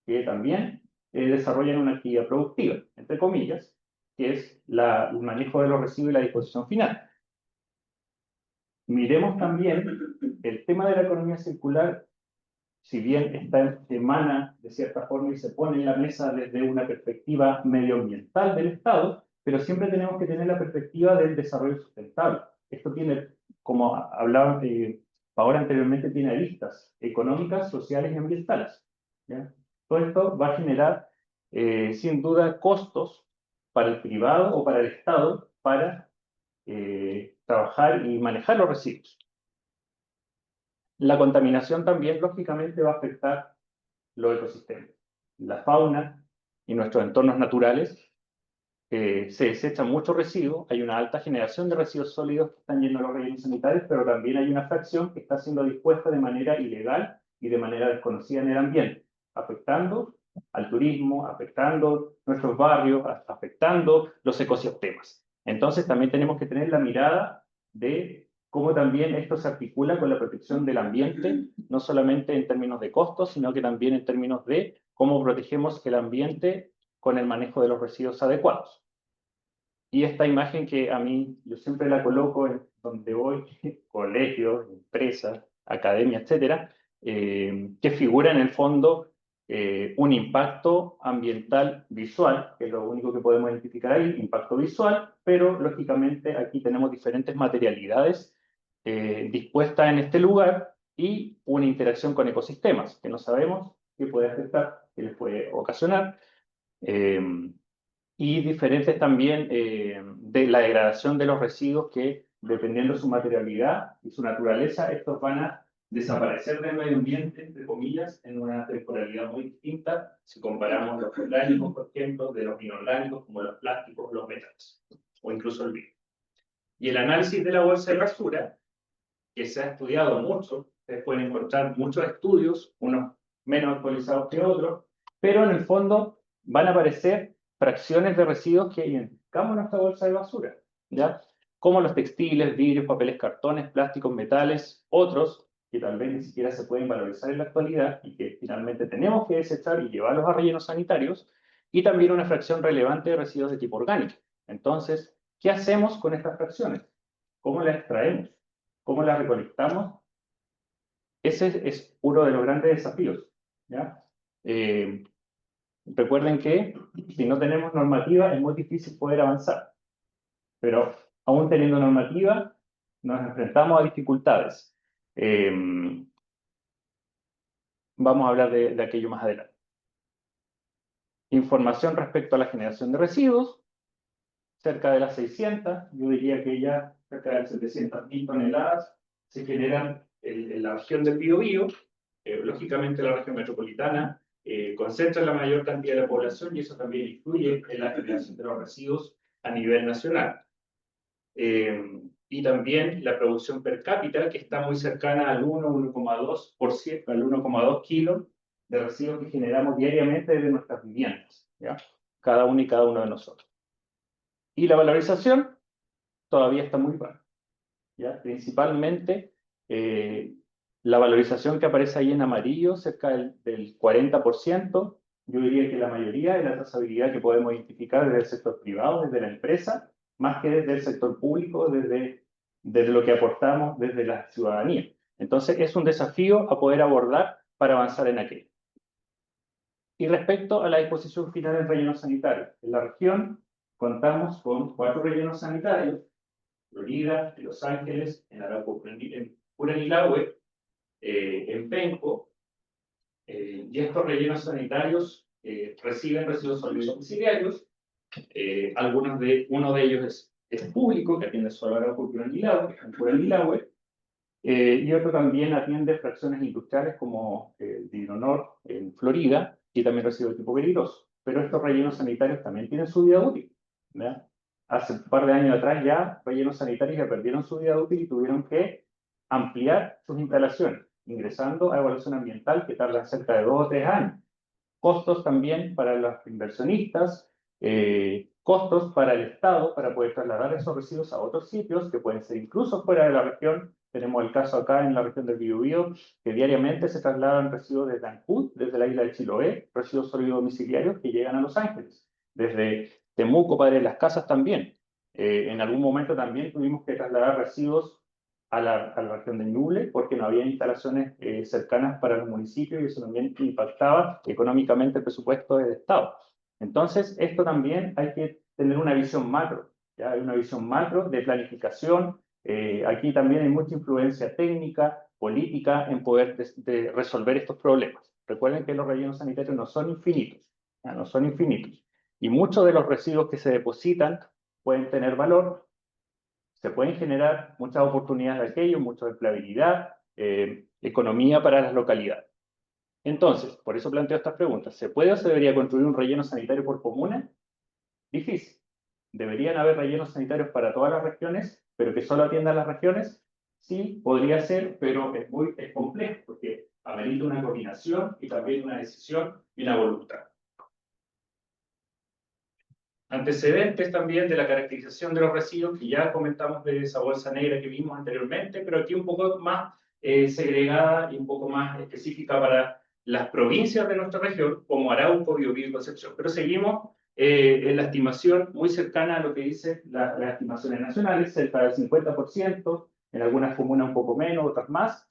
que también desarrollan una actividad productiva, entre comillas, que es el manejo de los residuos y la disposición final. Miremos también el tema de la economía circular, si bien emana de cierta forma y se pone en la mesa desde una perspectiva medioambiental del Estado, pero siempre tenemos que tener la perspectiva del desarrollo sustentable. Esto tiene, como hablaba Paola anteriormente, tiene aristas económicas, sociales y ambientales, ¿ya? Todo esto va a generar, sin duda, costos para el privado o para el Estado para trabajar y manejar los residuos. La contaminación también, lógicamente, va a afectar los ecosistemas. La fauna y nuestros entornos naturales se desechan muchos residuos, hay una alta generación de residuos sólidos que están yendo a los rellenos sanitarios, pero también hay una fracción que está siendo dispuesta de manera ilegal y de manera desconocida en el ambiente, afectando al turismo, afectando nuestros barrios, afectando los ecosistemas. Entonces también tenemos que tener la mirada de cómo también esto se articula con la protección del ambiente, no solamente en términos de costos, sino que también en términos de cómo protegemos el ambiente con el manejo de los residuos adecuados. Y esta imagen que a mí, yo siempre la coloco en donde voy, colegios, empresas, academia, etcétera, que figura en el fondo un impacto ambiental visual, que es lo único que podemos identificar ahí, impacto visual, pero lógicamente aquí tenemos diferentes materialidades dispuestas en este lugar y una interacción con ecosistemas que no sabemos qué puede afectar, qué les puede ocasionar. Y diferentes también de la degradación de los residuos que, dependiendo de su materialidad y su naturaleza, estos van a desaparecer del medio ambiente, entre comillas, en una temporalidad muy distinta si comparamos los orgánicos, por ejemplo, de los inorgánicos, como los plásticos, los metales, o incluso el vidrio. Y el análisis de la bolsa de basura, que se ha estudiado mucho, ustedes pueden encontrar muchos estudios, unos menos actualizados que otros, pero en el fondo van a aparecer fracciones de residuos que identificamos en nuestra bolsa de basura, ¿ya? Como los textiles, vidrios, papeles, cartones, plásticos, metales, otros que tal vez ni siquiera se pueden valorizar en la actualidad y que finalmente tenemos que desechar y llevarlos a rellenos sanitarios, y también una fracción relevante de residuos de tipo orgánico. Entonces, ¿qué hacemos con estas fracciones? ¿Cómo las extraemos? ¿Cómo las recolectamos? Ese es uno de los grandes desafíos, ¿ya? Recuerden que si no tenemos normativa es muy difícil poder avanzar, pero aún teniendo normativa nos enfrentamos a dificultades. Vamos a hablar de aquello más adelante. Información respecto a la generación de residuos, cerca de las 600, yo diría que ya cerca de las 700.000 toneladas se generan en la región del Biobío. Lógicamente la región metropolitana concentra la mayor cantidad de la población y eso también influye en la generación de los residuos a nivel nacional. Y también la producción per cápita, que está muy cercana al 1,2%, al 1,2 kilos de residuos que generamos diariamente desde nuestras viviendas, ¿ya? Cada uno y cada uno de nosotros. Y la valorización todavía está muy baja, ¿ya? Principalmente la valorización que aparece ahí en amarillo, cerca del 40%, yo diría que la mayoría de la trazabilidad que podemos identificar desde el sector privado, desde la empresa, más que desde el sector público, desde lo que aportamos desde la ciudadanía. Entonces es un desafío a poder abordar para avanzar en aquello. Y respecto a la disposición final en rellenos sanitarios, en la región contamos con 4 rellenos sanitarios: Florida, en Los Ángeles, en Arauco, en Curanilahue, en Penco, y estos rellenos sanitarios reciben residuos sólidos domiciliarios. Uno de ellos es público, que atiende solo a Arauco y Curanilahue, Y otro también atiende fracciones industriales como el de Hidronor en Florida, y también residuos de tipo peligroso. Pero estos rellenos sanitarios también tienen su vida útil, ¿verdad? Hace un par de años atrás ya rellenos sanitarios ya perdieron su vida útil y tuvieron que ampliar sus instalaciones, ingresando a evaluación ambiental que tarda cerca de 2 o 3 años. Costos también para los inversionistas, costos para el Estado para poder trasladar esos residuos a otros sitios que pueden ser incluso fuera de la región. Tenemos el caso acá en la región del Biobío, que diariamente se trasladan residuos desde Ancud, desde la isla de Chiloé, residuos sólidos domiciliarios que llegan a Los Ángeles. Desde Temuco, Padre Las Casas también. En algún momento también tuvimos que trasladar residuos a la región de Ñuble porque no había instalaciones cercanas para los municipios y eso también impactaba económicamente el presupuesto del Estado. Entonces, esto también hay que tener una visión macro, ¿ya? Hay una visión macro de planificación. Aquí también hay mucha influencia técnica, política, en poder de resolver estos problemas. Recuerden que los rellenos sanitarios no son infinitos, ¿ya? No son infinitos. Y muchos de los residuos que se depositan pueden tener valor, se pueden generar muchas oportunidades de aquello, mucha empleabilidad, economía para las localidades. Entonces, por eso planteo estas preguntas. ¿Se puede o se debería construir un relleno sanitario por comuna? Difícil. ¿Deberían haber rellenos sanitarios para todas las regiones, pero que solo atiendan las regiones? Sí, podría ser, pero es complejo, porque amerita una coordinación y también una decisión y una voluntad. Antecedentes también de la caracterización de los residuos, que ya comentamos de esa bolsa negra que vimos anteriormente, pero aquí un poco más segregada y un poco más específica para las provincias de nuestra región, como Arauco, Biobío y Concepción. Pero seguimos en la estimación muy cercana a lo que dicen las estimaciones nacionales, cerca del 50%, en algunas comunas un poco menos, otras más.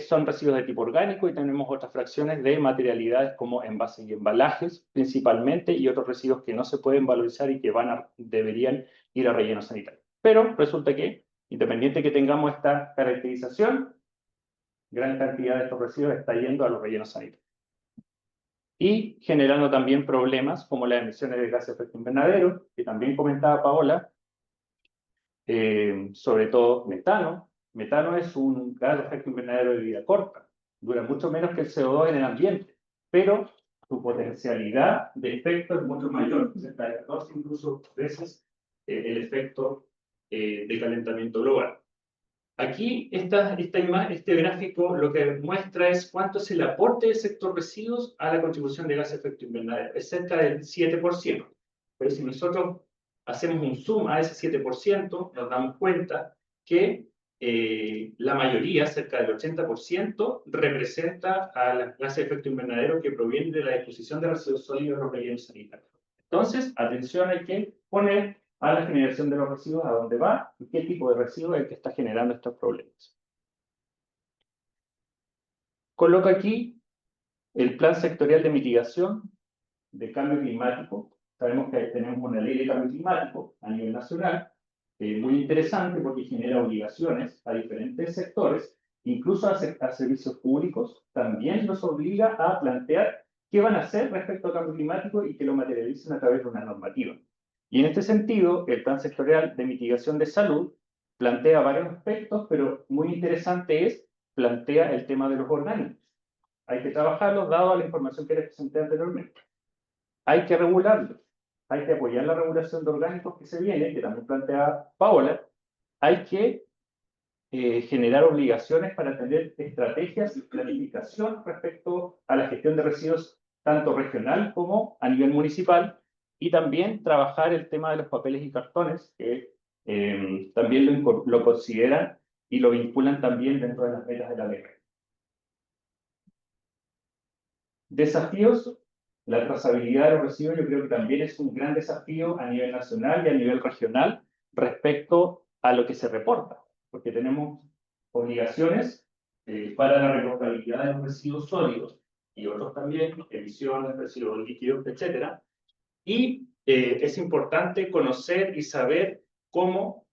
Son residuos de tipo orgánico y tenemos otras fracciones de materialidades como envases y embalajes principalmente y otros residuos que no se pueden valorizar y que deberían ir a relleno sanitario. Pero resulta que, independiente que tengamos esta caracterización, gran cantidad de estos residuos está yendo a los rellenos sanitarios. Y generando también problemas como las emisiones de gases de efecto invernadero, que también comentaba Paola, sobre todo metano. Metano es un gas de efecto invernadero de vida corta, dura mucho menos que el CO2 en el ambiente, pero su potencialidad de efecto es mucho mayor, cerca de 14 incluso veces el efecto de calentamiento global. Aquí este gráfico lo que muestra es cuánto es el aporte del sector residuos a la contribución de gases de efecto invernadero. Es cerca del 7%. Pero si nosotros hacemos un zoom a ese 7%, nos damos cuenta que la mayoría, cerca del 80%, representa a los gases de efecto invernadero que provienen de la disposición de residuos sólidos en los rellenos sanitarios. Entonces, atención, hay que poner a la generación de los residuos, a dónde va y qué tipo de residuo es el que está generando estos problemas. Coloco aquí el Plan Sectorial de Mitigación de Cambio Climático. Sabemos que tenemos una ley de cambio climático a nivel nacional, muy interesante porque genera obligaciones a diferentes sectores, incluso a servicios públicos, también los obliga a plantear qué van a hacer respecto al cambio climático y que lo materialicen a través de una normativa. Y en este sentido, el Plan Sectorial de Mitigación de Salud plantea varios aspectos, pero muy interesante plantea el tema de los orgánicos. Hay que trabajarlos dado a la información que les presenté anteriormente. Hay que regularlos. Hay que apoyar la regulación de orgánicos que se viene, que también plantea Paola. Hay que generar obligaciones para tener estrategias y planificación respecto a la gestión de residuos tanto regional como a nivel municipal y también trabajar el tema de los papeles y cartones que también lo consideran y lo vinculan también dentro de las metas de la ley. Desafíos. La trazabilidad de los residuos yo creo que también es un gran desafío a nivel nacional y a nivel regional respecto a lo que se reporta, porque tenemos obligaciones para la reportabilidad de los residuos sólidos y otros también, emisiones, residuos líquidos, etc. Y es importante conocer y saber cómo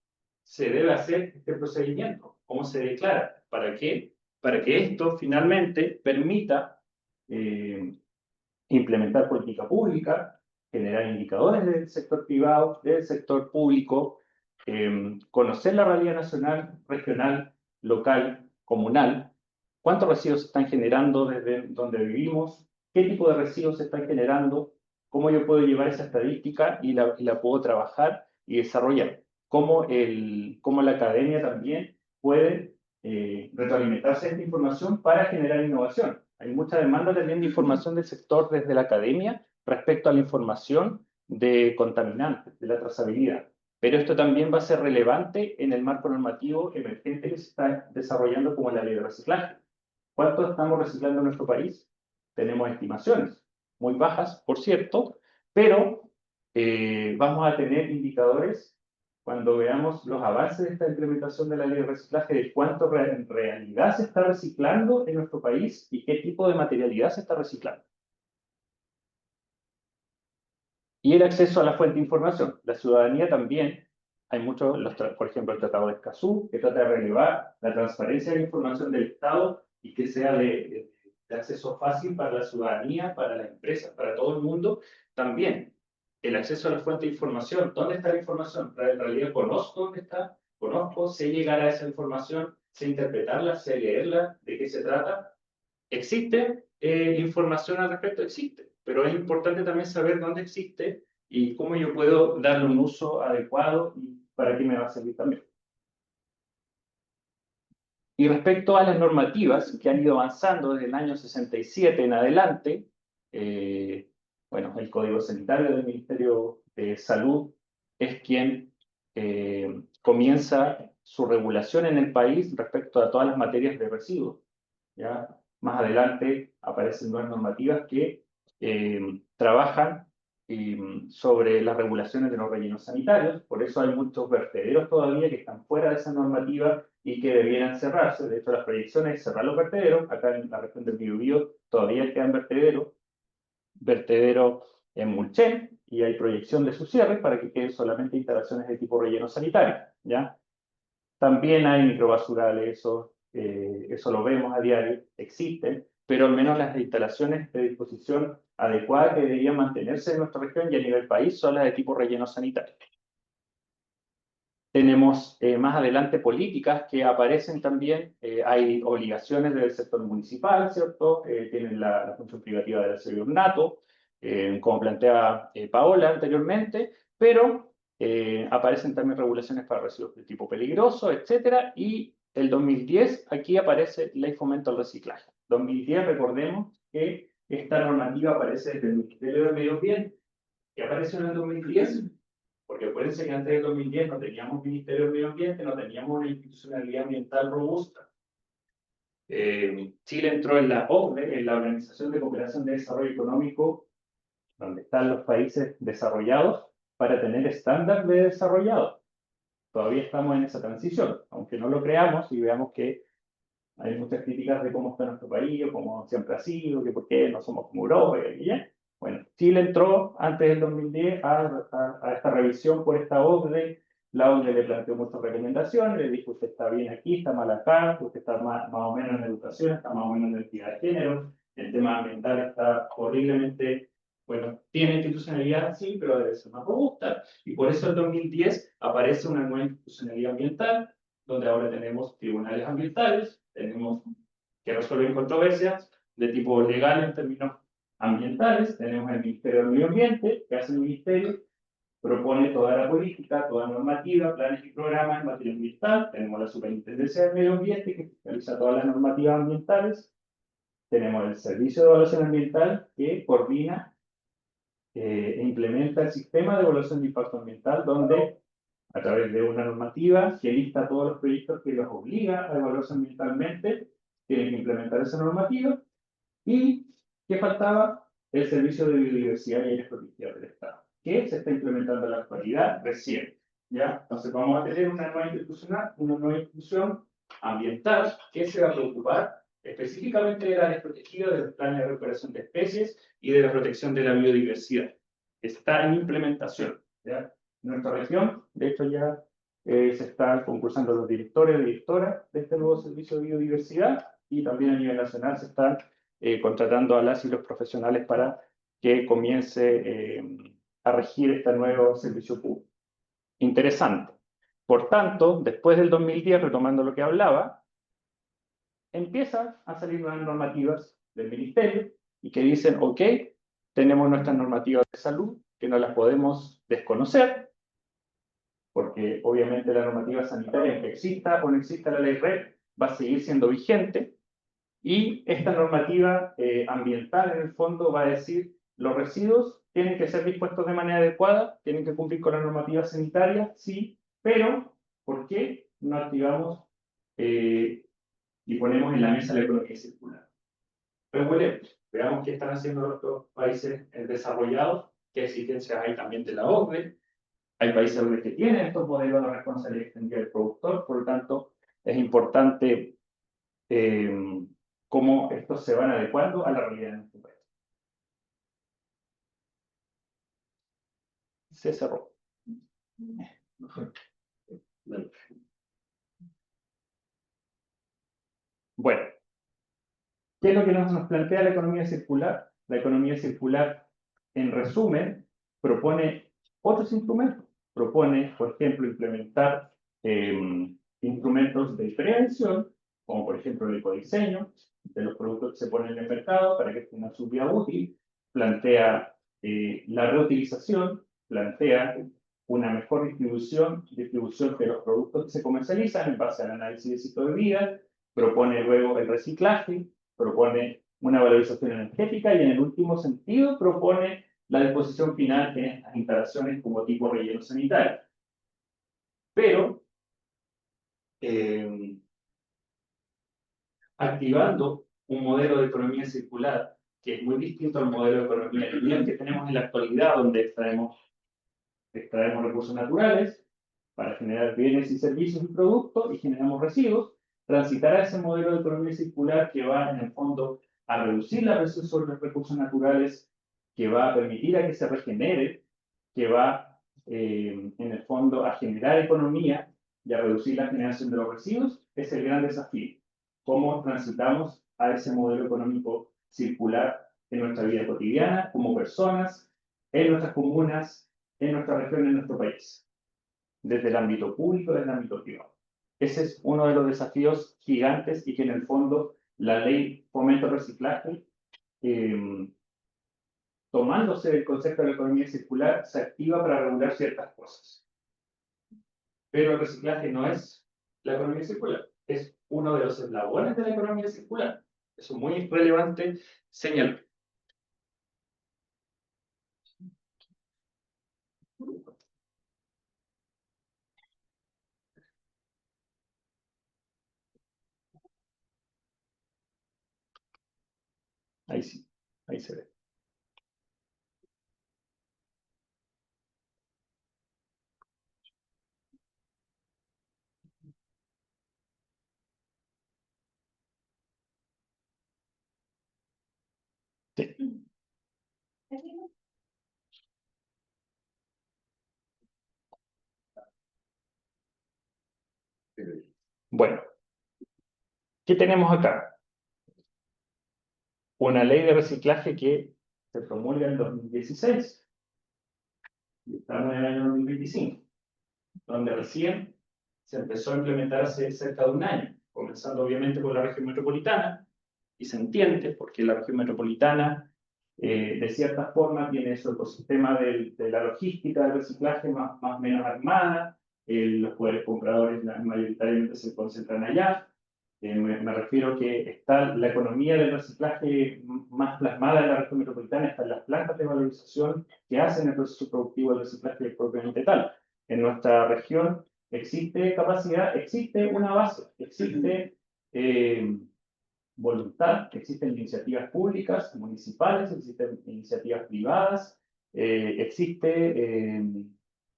se debe hacer este procedimiento, cómo se declara, ¿para qué? Para que esto finalmente permita implementar política pública, generar indicadores del sector privado, del sector público, conocer la realidad nacional, regional, local, comunal, cuántos residuos se están generando desde donde vivimos, qué tipo de residuos se están generando, cómo yo puedo llevar esa estadística y la puedo trabajar y desarrollar. Cómo la academia también puede retroalimentarse esta información para generar innovación. Hay mucha demanda también de información del sector desde la academia respecto a la información de contaminantes, de la trazabilidad. Pero esto también va a ser relevante en el marco normativo emergente que se está desarrollando como la ley de reciclaje. ¿Cuánto estamos reciclando en nuestro país? Tenemos estimaciones, muy bajas, por cierto, pero vamos a tener indicadores cuando veamos los avances de esta implementación de la ley de reciclaje, de cuánto en realidad se está reciclando en nuestro país y qué tipo de materialidad se está reciclando. Y el acceso a la fuente de información. La ciudadanía también, hay muchos, por ejemplo, el Tratado de Escazú, que trata de relevar la transparencia de la información del Estado y que sea de acceso fácil para la ciudadanía, para las empresas, para todo el mundo. También el acceso a la fuente de información. ¿Dónde está la información? En realidad conozco dónde está, conozco, sé llegar a esa información, sé interpretarla, sé leerla, de qué se trata. ¿Existe información al respecto? Existe, pero es importante también saber dónde existe y cómo yo puedo darle un uso adecuado y para qué me va a servir también. Y respecto a las normativas que han ido avanzando desde el año 67 en adelante, bueno, el Código Sanitario del Ministerio de Salud es quien comienza su regulación en el país respecto a todas las materias de residuos. ¿Ya? Más adelante aparecen nuevas normativas que trabajan sobre las regulaciones de los rellenos sanitarios. Por eso hay muchos vertederos todavía que están fuera de esa normativa y que debieran cerrarse. De hecho, las proyecciones es cerrar los vertederos. Acá en la región del Biobío todavía quedan vertederos en Mulchen, y hay proyección de su cierre para que queden solamente instalaciones de tipo relleno sanitario. ¿Ya? También hay microbasurales, eso lo vemos a diario, existen, pero al menos las instalaciones de disposición adecuada que deberían mantenerse en nuestra región y a nivel país son las de tipo relleno sanitario. Tenemos más adelante políticas que aparecen también, hay obligaciones del sector municipal, ¿cierto? Tienen la función privativa del aseo ornato, como plantea Paola anteriormente, pero aparecen también regulaciones para residuos de tipo peligroso, etcétera, y el 2010 aquí aparece Ley Fomento al Reciclaje. 2010, recordemos que esta normativa aparece desde el Ministerio del Medio Ambiente, que apareció en el 2010, porque acuérdense que antes del 2010 no teníamos Ministerio del Medio Ambiente, no teníamos una institucionalidad ambiental robusta. Chile entró en la OCDE, en la Organización de Cooperación de Desarrollo Económico, donde están los países desarrollados, para tener estándar de desarrollado. Todavía estamos en esa transición, aunque no lo creamos y veamos que hay muchas críticas de cómo está nuestro país, o cómo siempre ha sido, que por qué no somos como Europa, y ya. Bueno, Chile entró antes del 2010 a esta revisión por esta OCDE. La OCDE le planteó muchas recomendaciones, le dijo: usted está bien aquí, está mal acá, usted está más o menos en educación, está más o menos en equidad de género, el tema ambiental está horriblemente, bueno, tiene institucionalidad, sí, pero debe ser más robusta, y por eso en 2010 aparece una nueva institucionalidad ambiental, donde ahora tenemos tribunales ambientales, tenemos que resolver controversias de tipo legal en términos ambientales, tenemos el Ministerio del Medio Ambiente, que hace el Ministerio, propone toda la política, toda normativa, planes y programas en materia ambiental, tenemos la Superintendencia del Medio Ambiente, que realiza todas las normativas ambientales, tenemos el Servicio de Evaluación Ambiental, que coordina e implementa el sistema de evaluación de impacto ambiental, donde a través de una normativa que lista todos los proyectos que los obliga a evaluarse ambientalmente, tienen que implementar esa normativa. ¿Y qué faltaba? El Servicio de Biodiversidad y Áreas Protegidas del Estado, que se está implementando en la actualidad recién. ¿Ya? Entonces vamos a tener una nueva institución ambiental que se va a preocupar específicamente de las áreas protegidas, de los planes de recuperación de especies y de la protección de la biodiversidad. Está en implementación. ¿Ya? En nuestra región, de hecho, ya se están concursando los directores y directoras de este nuevo servicio de biodiversidad, y también a nivel nacional se están contratando a las y los profesionales para que comience a regir este nuevo servicio público. Interesante. Por tanto, después del 2010, retomando lo que hablaba, empiezan a salir nuevas normativas del ministerio y que dicen, ok, tenemos nuestras normativas de salud que no las podemos desconocer, porque obviamente la normativa sanitaria, aunque exista o no exista la ley REP, va a seguir siendo vigente. Y esta normativa ambiental, en el fondo, va a decir los residuos tienen que ser dispuestos de manera adecuada, tienen que cumplir con la normativa sanitaria, sí, pero ¿por qué no activamos y ponemos en la mesa la economía circular? Regulemos, veamos qué están haciendo los otros países desarrollados, qué exigencias hay también de la OCDE. Hay países donde que tienen estos modelos de responsabilidad extendida del productor, por lo tanto, es importante cómo estos se van adecuando a la realidad de nuestro país. Se cerró. Bueno, ¿qué es lo que nos plantea la economía circular? La economía circular, en resumen, propone otros instrumentos. Propone, por ejemplo, implementar instrumentos de prevención, como por ejemplo el ecodiseño de los productos que se ponen en el mercado para que tengan su vida útil, plantea la reutilización, plantea una mejor distribución de los productos que se comercializan en base al análisis de ciclo de vida, propone luego el reciclaje, propone una valorización energética y en el último sentido propone la disposición final en estas instalaciones como tipo relleno sanitario. Pero activando un modelo de economía circular que es muy distinto al modelo de economía lineal que tenemos en la actualidad, donde extraemos recursos naturales para generar bienes y servicios y productos y generamos residuos, transitar a ese modelo de economía circular que va en el fondo a reducir la presión sobre los recursos naturales, que va a permitir a que se regenere, que va en el fondo a generar economía y a reducir la generación de los residuos, es el gran desafío. ¿Cómo transitamos a ese modelo económico circular en nuestra vida cotidiana, como personas, en nuestras comunas, en nuestra región, en nuestro país? Desde el ámbito público, desde el ámbito privado. Ese es uno de los desafíos gigantes y que en el fondo la ley fomenta el reciclaje, tomándose del concepto de la economía circular, se activa para regular ciertas cosas. Pero el reciclaje no es la economía circular, es uno de los eslabones de la economía circular. Eso es muy relevante señalar. Ahí sí, ahí se ve. Sí. Bueno, ¿qué tenemos acá? Una ley de reciclaje que se promulga en 2016 y estamos en el año 2025, donde recién se empezó a implementar hace cerca de un año, comenzando obviamente por la región metropolitana, y se entiende porque la región metropolitana, de cierta forma, tiene su ecosistema de la logística del reciclaje más o menos armada, los poderes compradores mayoritariamente se concentran allá. Me refiero que está la economía del reciclaje más plasmada en la región metropolitana, están las plantas de valorización que hacen el proceso productivo del reciclaje propiamente tal. En nuestra región existe capacidad, existe una base, existe voluntad, existen iniciativas públicas, municipales, existen iniciativas privadas, existen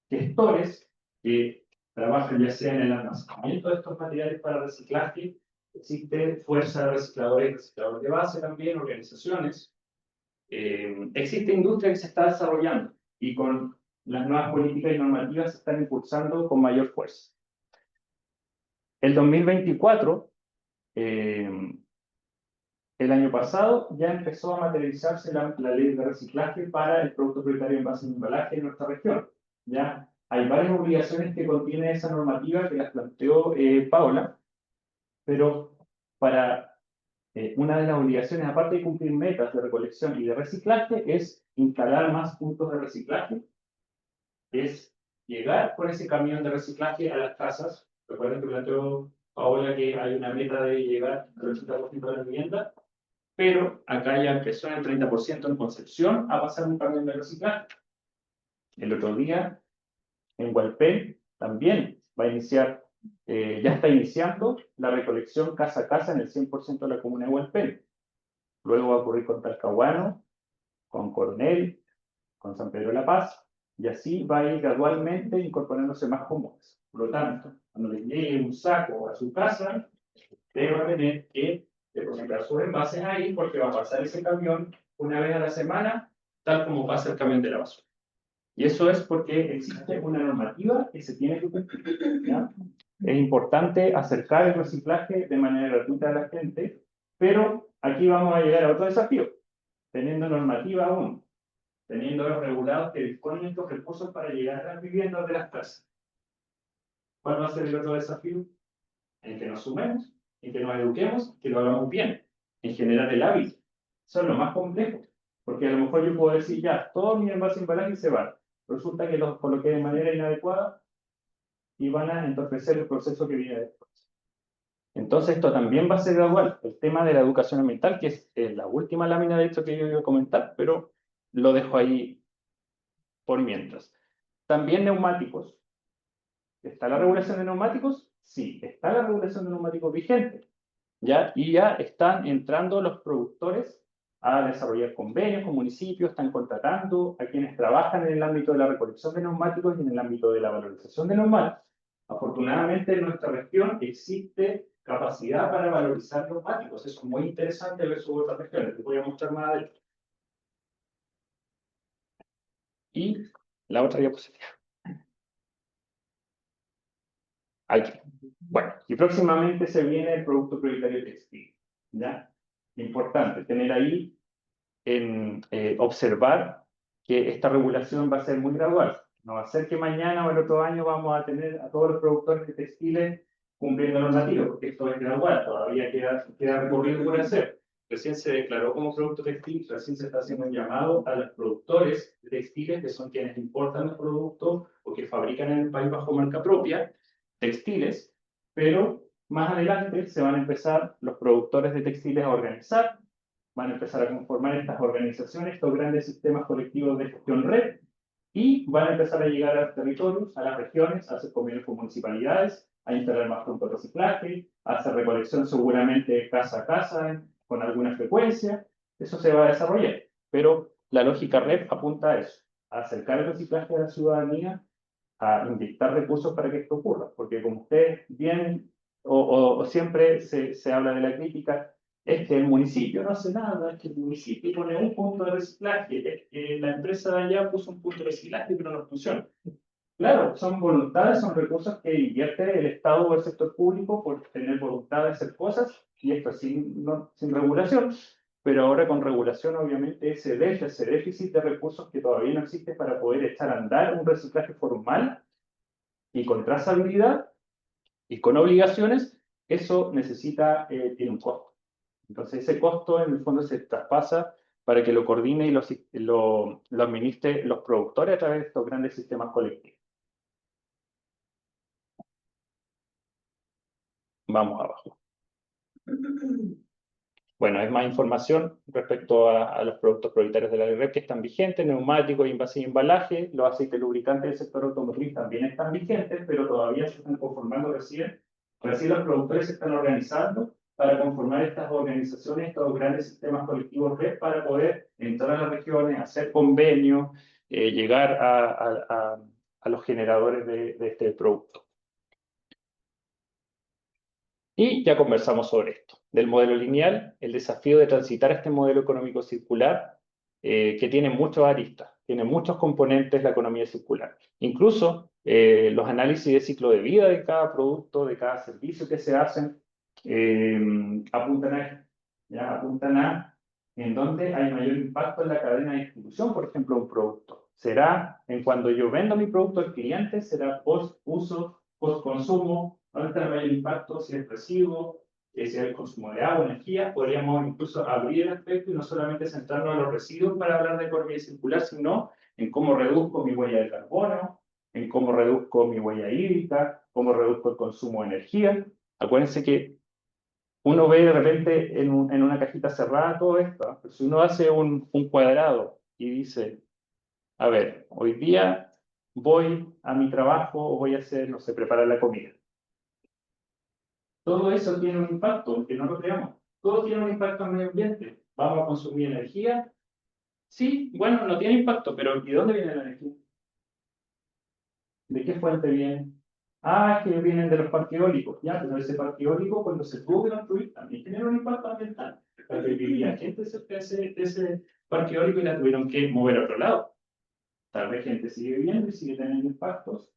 gestores que trabajan ya sea en el almacenamiento de estos materiales para reciclaje, existe fuerza de recicladores de base también, organizaciones, existe industria que se está desarrollando y con las nuevas políticas y normativas se están impulsando con mayor fuerza. El 2024, el año pasado, ya empezó a materializarse la ley de reciclaje para el producto prioritario en base a embalaje en nuestra región. Ya hay varias obligaciones que contiene esa normativa que las planteó Paola, pero para una de las obligaciones, aparte de cumplir metas de recolección y de reciclaje, es instalar más puntos de reciclaje, es llegar con ese camión de reciclaje a las casas. Recuerden que planteó Paola que hay una meta de llegar al 80% de la vivienda, pero acá ya empezó en el 30% en Concepción a pasar un camión de reciclaje. El otro día, en Hualpén, también va a iniciar, ya está iniciando la recolección casa a casa en el 100% de la comuna de Hualpén. Luego va a ocurrir con Talcahuano, con Coronel, con San Pedro de la Paz, y así va a ir gradualmente incorporándose más comunas. Por lo tanto, cuando le llegue un saco a su casa, usted va a tener que depositar sus envases ahí porque va a pasar ese camión una vez a la semana, tal como pasa el camión de la basura. Y eso es porque existe una normativa que se tiene que cumplir, ¿ya? Es importante acercar el reciclaje de manera gratuita a la gente, pero aquí vamos a llegar a otro desafío, teniendo normativa aún, teniendo los regulados que disponen estos recursos para llegar a las viviendas de las casas. ¿Cuál va a ser el otro desafío? En que nos sumemos, en que nos eduquemos, que lo hagamos bien, en generar el hábito. Eso es lo más complejo, porque a lo mejor yo puedo decir ya, todos mis envases de embalaje se van. Resulta que los coloqué de manera inadecuada y van a entorpecer el proceso que viene después. Entonces esto también va a ser gradual. El tema de la educación ambiental, que es la última lámina de esto que yo iba a comentar, pero lo dejo ahí por mientras. También neumáticos. ¿Está la regulación de neumáticos? Sí, está la regulación de neumáticos vigente. ¿Ya? Y ya están entrando los productores a desarrollar convenios con municipios, están contratando a quienes trabajan en el ámbito de la recolección de neumáticos y en el ámbito de la valorización de neumáticos. Afortunadamente en nuestra región existe capacidad para valorizar neumáticos. Eso es muy interesante versus otras regiones. Les voy a mostrar más adelante. Y la otra diapositiva. Aquí. Bueno, y próximamente se viene el producto prioritario textil. ¿Ya? Importante tener ahí observar que esta regulación va a ser muy gradual. No va a ser que mañana o el otro año vamos a tener a todos los productores de textiles cumpliendo normativas, porque esto es gradual, todavía queda recorrido por hacer. Recién se declaró como producto textil, recién se está haciendo un llamado a los productores de textiles, que son quienes importan los productos o que fabrican en el país bajo marca propia, textiles, pero más adelante se van a empezar los productores de textiles a organizar, van a empezar a conformar estas organizaciones, estos grandes sistemas colectivos de gestión red, y van a empezar a llegar a los territorios, a las regiones, a hacer convenios con municipalidades, a instalar más puntos de reciclaje, a hacer recolección seguramente casa a casa, con alguna frecuencia. Eso se va a desarrollar, pero la lógica red apunta a eso, a acercar el reciclaje a la ciudadanía, a inyectar recursos para que esto ocurra, porque como ustedes bien, o siempre se habla de la crítica, es que el municipio no hace nada, es que el municipio pone un punto de reciclaje, es que la empresa de allá puso un punto de reciclaje, pero no funciona. Claro, son voluntades, son recursos que invierte el Estado o el sector público por tener voluntad de hacer cosas, y esto sin regulación, pero ahora con regulación obviamente ese déficit de recursos que todavía no existe para poder echar a andar un reciclaje formal y con trazabilidad y con obligaciones, eso tiene un costo. Entonces ese costo en el fondo se traspasa para que lo coordine y lo administre los productores a través de estos grandes sistemas colectivos. Vamos abajo. Bueno, es más información respecto a los productos prioritarios de la red que están vigentes, neumáticos, envases y embalaje. Los aceites lubricantes del sector automotriz también están vigentes, pero todavía se están conformando recién. Recién los productores se están organizando para conformar estas organizaciones, estos grandes sistemas colectivos red, para poder entrar a las regiones, hacer convenios, llegar a los generadores de este producto. Y ya conversamos sobre esto, del modelo lineal, el desafío de transitar este modelo económico circular, que tiene muchos aristas, tiene muchos componentes la economía circular. Incluso los análisis de ciclo de vida de cada producto, de cada servicio que se hacen, apuntan a en dónde hay mayor impacto en la cadena de distribución, por ejemplo, un producto. ¿Será en cuando yo vendo mi producto al cliente? ¿Será post-uso, post-consumo? ¿Dónde está el mayor impacto? Si es residuo, que sea el consumo de agua, energía. Podríamos incluso abrir el aspecto y no solamente centrarnos en los residuos para hablar de economía circular, sino en cómo reduzco mi huella de carbono, en cómo reduzco mi huella hídrica, cómo reduzco el consumo de energía. Acuérdense que uno ve de repente en una cajita cerrada todo esto, pero si uno hace un cuadrado y dice, a ver, hoy día voy a mi trabajo o voy a hacer, no sé, preparar la comida. Todo eso tiene un impacto, aunque no lo creamos. Todo tiene un impacto en el medio ambiente. ¿Vamos a consumir energía? Sí, bueno, no tiene impacto, pero ¿y de dónde viene la energía? ¿De qué fuente viene? Ah, es que vienen de los parques eólicos. Ya, pero ese parque eólico, cuando se tuvo que construir, también genera un impacto ambiental. Porque vivía gente cerca de ese parque eólico y la tuvieron que mover a otro lado. Tal vez gente sigue viviendo y sigue teniendo impactos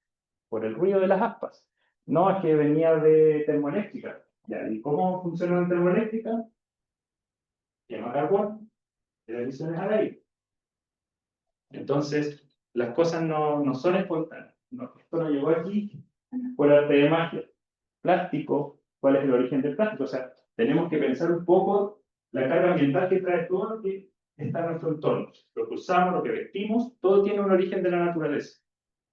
por el ruido de las aspas. No, es que venía de termoeléctrica. Ya, ¿y cómo funciona una termoeléctrica? Quema carbón, de emisiones al aire. Entonces, las cosas no son espontáneas. No, esto no llegó aquí por arte de magia. Plástico, ¿cuál es el origen del plástico? O sea, tenemos que pensar un poco la carga ambiental que trae todo lo que está en nuestro entorno. Lo que usamos, lo que vestimos, todo tiene un origen de la naturaleza.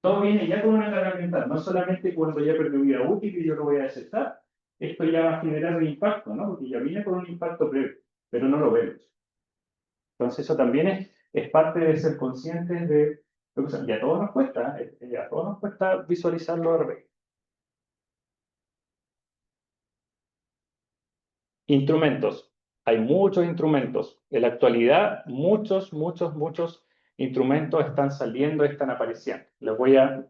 Todo viene ya con una carga ambiental, no solamente cuando ya perdió vida útil y yo lo voy a desechar. Esto ya va a generar un impacto, ¿no? Porque ya viene con un impacto previo, pero no lo vemos. Entonces eso también es parte de ser conscientes de lo que y a todos nos cuesta, a todos nos cuesta visualizarlo de repente. Instrumentos. Hay muchos instrumentos. En la actualidad, muchos instrumentos están saliendo, están apareciendo. Les voy a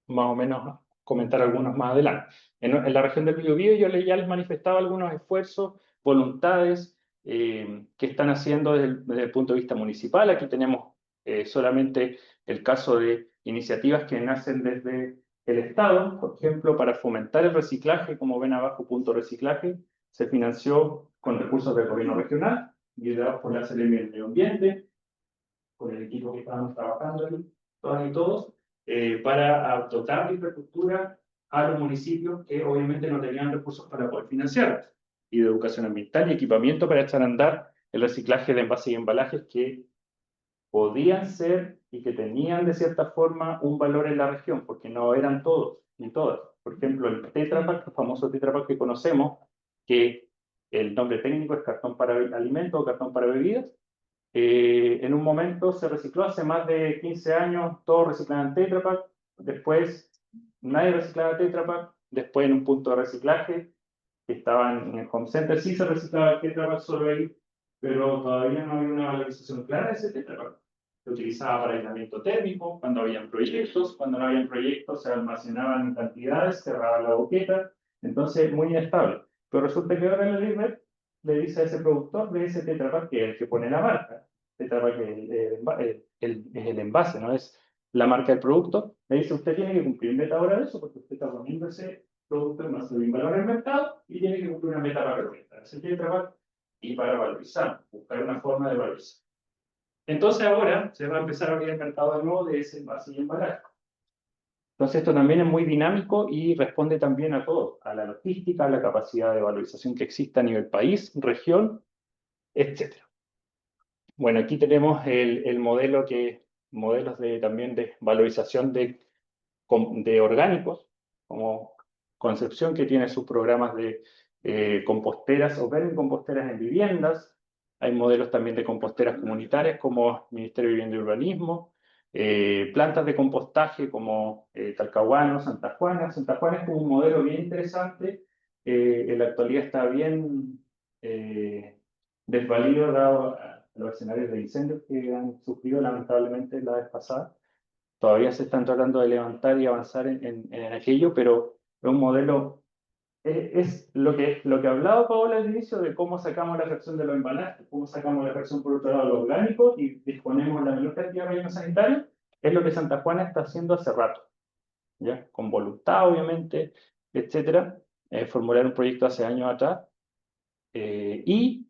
más o menos comentar algunos más adelante. En la región del Biobío yo ya les manifestaba algunos esfuerzos, voluntades que están haciendo desde el punto de vista municipal. Aquí tenemos solamente el caso de iniciativas que nacen desde el Estado, por ejemplo, para fomentar el reciclaje, como ven abajo, punto reciclaje, se financió con recursos del gobierno regional, liderados por la Seremi del Medio Ambiente, con el equipo que estábamos trabajando ahí, todas y todos, para dotar de infraestructura a los municipios que obviamente no tenían recursos para poder financiar, y de educación ambiental y equipamiento para echar a andar el reciclaje de envases y embalajes que podían ser y que tenían de cierta forma un valor en la región, porque no eran todos ni todas. Por ejemplo, el Tetra Pak, el famoso Tetra Pak que conocemos, que el nombre técnico es cartón para alimentos o cartón para bebidas, en un momento se recicló hace más de 15 años, todos reciclaban Tetra Pak, después nadie reciclaba Tetra Pak, después en un punto de reciclaje que estaban en el home center, sí se reciclaba el Tetra Pak solo ahí, pero todavía no había una valorización clara de ese Tetra Pak. Se utilizaba para aislamiento térmico, cuando habían proyectos, cuando no habían proyectos se almacenaban en cantidades, cerraban la boqueta, entonces muy inestable. Pero resulta que ahora la ley RED le dice a ese productor de ese Tetra Pak, que es el que pone la marca, Tetra Pak es el envase, no es la marca del producto, le dice usted tiene que cumplir meta ahora de eso, porque usted está poniendo ese producto en más de un valor en el mercado y tiene que cumplir una meta para representar ese Tetra Pak y para valorizar, buscar una forma de valorizar. Entonces ahora se va a empezar a abrir el mercado de nuevo de ese envase y embalaje. Entonces esto también es muy dinámico y responde también a todo, a la logística, a la capacidad de valorización que existe a nivel país, región, etc. Bueno, aquí tenemos el modelo modelos también de valorización de orgánicos, como Concepción, que tiene sus programas de composteras o vermicomposteras en viviendas. Hay modelos también de composteras comunitarias como Ministerio de Vivienda y Urbanismo, plantas de compostaje como Talcahuano, Santa Juana. Santa Juana es como un modelo bien interesante, en la actualidad está bien desvalido dado a los escenarios de incendios que han sufrido lamentablemente la vez pasada. Todavía se están tratando de levantar y avanzar en aquello, pero es un modelo, es lo que hablaba Paola al inicio de cómo sacamos la fracción de los embalajes, cómo sacamos la fracción por otro lado de lo orgánico y disponemos la menor cantidad de relleno sanitario, es lo que Santa Juana está haciendo hace rato, ¿ya? Con voluntad, obviamente, etcétera. Formularon un proyecto hace años atrás y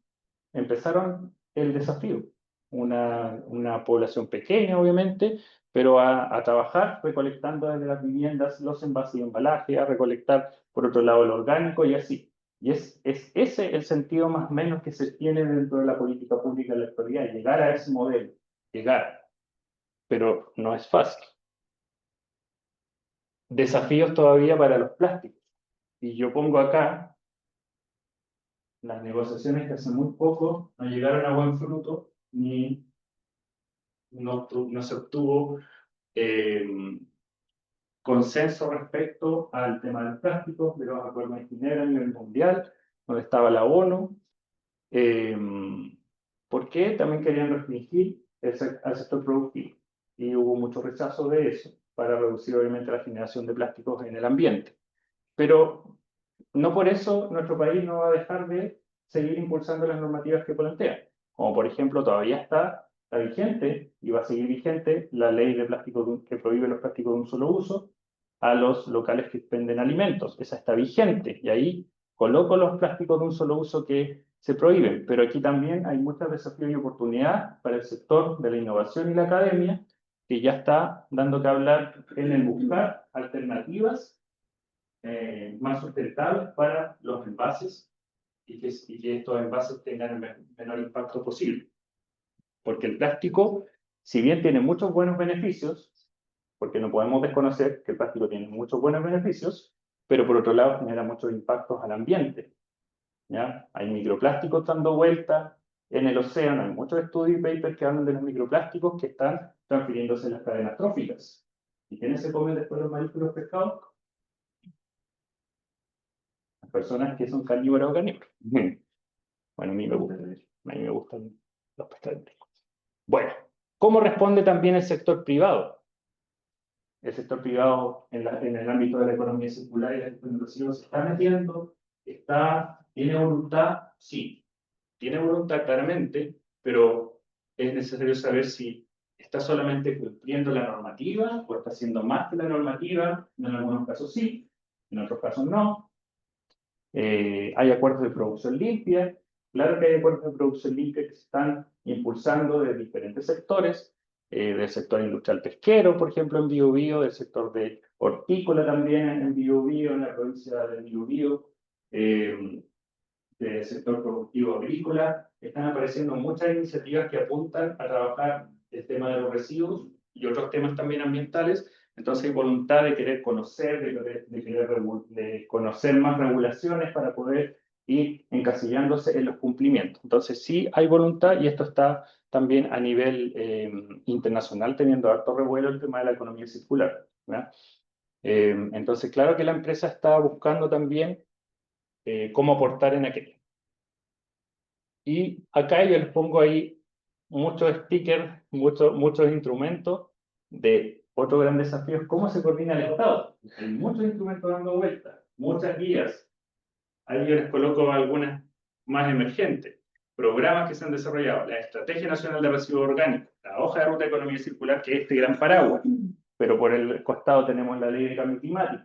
empezaron el desafío. Una población pequeña, obviamente, pero a trabajar recolectando desde las viviendas los envases y embalajes, a recolectar por otro lado el orgánico y así. Y es ese el sentido más o menos que se tiene dentro de la política pública en la actualidad, llegar a ese modelo, llegar, pero no es fácil. Desafíos todavía para los plásticos. Y yo pongo acá las negociaciones que hace muy poco no llegaron a buen fruto, ni no se obtuvo consenso respecto al tema del plástico, de los acuerdos de Ginebra a nivel mundial, donde estaba la ONU, porque también querían restringir al sector productivo. Y hubo mucho rechazo de eso para reducir obviamente la generación de plásticos en el ambiente. Pero no por eso nuestro país no va a dejar de seguir impulsando las normativas que plantean. Como por ejemplo, todavía está vigente y va a seguir vigente la ley de plástico que prohíbe los plásticos de un solo uso a los locales que venden alimentos. Esa está vigente y ahí coloco los plásticos de un solo uso que se prohíben. Pero aquí también hay muchos desafíos y oportunidades para el sector de la innovación y la academia, que ya está dando que hablar en el buscar alternativas más sustentables para los envases y que estos envases tengan el menor impacto posible. Porque el plástico, si bien tiene muchos buenos beneficios, porque no podemos desconocer que el plástico tiene muchos buenos beneficios, pero por otro lado genera muchos impactos al ambiente. ¿Ya? Hay microplásticos dando vuelta en el océano, hay muchos estudios y papers que hablan de los microplásticos que están transfiriéndose en las cadenas tróficas. ¿Y quiénes se comen después los mariscos y los pescados? Las personas que son carnívoras o carnívoros. Bueno, a mí me gustan los pescados. Bueno, ¿cómo responde también el sector privado? El sector privado en el ámbito de la economía circular y la gestión de residuos se está metiendo, tiene voluntad, sí, tiene voluntad claramente, pero es necesario saber si está solamente cumpliendo la normativa o está haciendo más que la normativa, en algunos casos sí, en otros casos no. Hay acuerdos de producción limpia, claro que hay acuerdos de producción limpia que se están impulsando de diferentes sectores, del sector industrial pesquero, por ejemplo, en Biobío, del sector de hortícola también en Biobío, en la provincia de Biobío, del sector productivo agrícola. Están apareciendo muchas iniciativas que apuntan a trabajar el tema de los residuos y otros temas también ambientales. Entonces hay voluntad de querer conocer, de conocer más regulaciones para poder ir encasillándose en los cumplimientos. Entonces sí hay voluntad y esto está también a nivel internacional teniendo harto revuelo el tema de la economía circular, ¿verdad? Entonces claro que la empresa está buscando también cómo aportar en aquello. Y acá yo les pongo ahí muchos stickers, muchos instrumentos de otro gran desafío es cómo se coordina el Estado. Hay muchos instrumentos dando vueltas, muchas guías. Ahí yo les coloco algunas más emergentes. Programas que se han desarrollado, la Estrategia Nacional de Residuos Orgánicos, la Hoja de Ruta de Economía Circular, que es este gran paraguas, pero por el costado tenemos la Ley de Cambio Climático.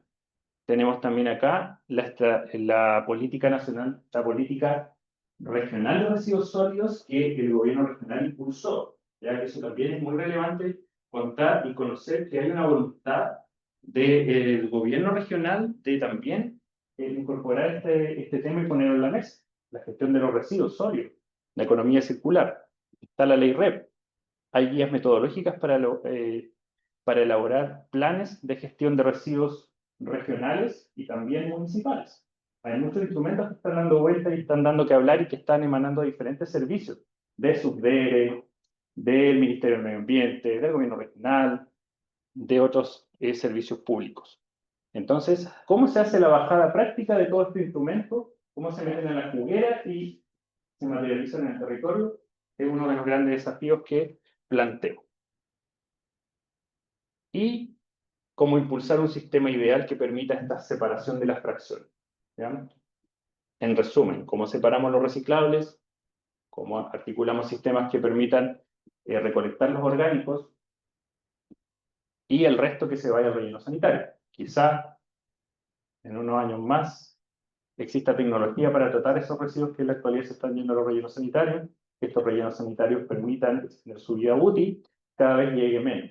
Tenemos también acá la política nacional, la política regional de residuos sólidos que el gobierno regional impulsó, ya que eso también es muy relevante contar y conocer que hay una voluntad del gobierno regional de también incorporar este tema y ponerlo en la mesa, la gestión de los residuos sólidos, la economía circular. Está la ley REP, hay guías metodológicas para elaborar planes de gestión de residuos regionales y también municipales. Hay muchos instrumentos que están dando vuelta y están dando que hablar y que están emanando de diferentes servicios, de SUBDERE, del Ministerio del Medio Ambiente, del Gobierno Regional, de otros servicios públicos. Entonces, ¿cómo se hace la bajada práctica de todos estos instrumentos? ¿Cómo se meten en la juguera y se materializan en el territorio? Es uno de los grandes desafíos que planteo. Y cómo impulsar un sistema ideal que permita esta separación de las fracciones. ¿Ya? En resumen, cómo separamos los reciclables, cómo articulamos sistemas que permitan recolectar los orgánicos y el resto que se vaya al relleno sanitario. Quizá en unos años más exista tecnología para tratar esos residuos que en la actualidad se están yendo a los rellenos sanitarios, que estos rellenos sanitarios permitan extender su vida útil, cada vez llegue menos.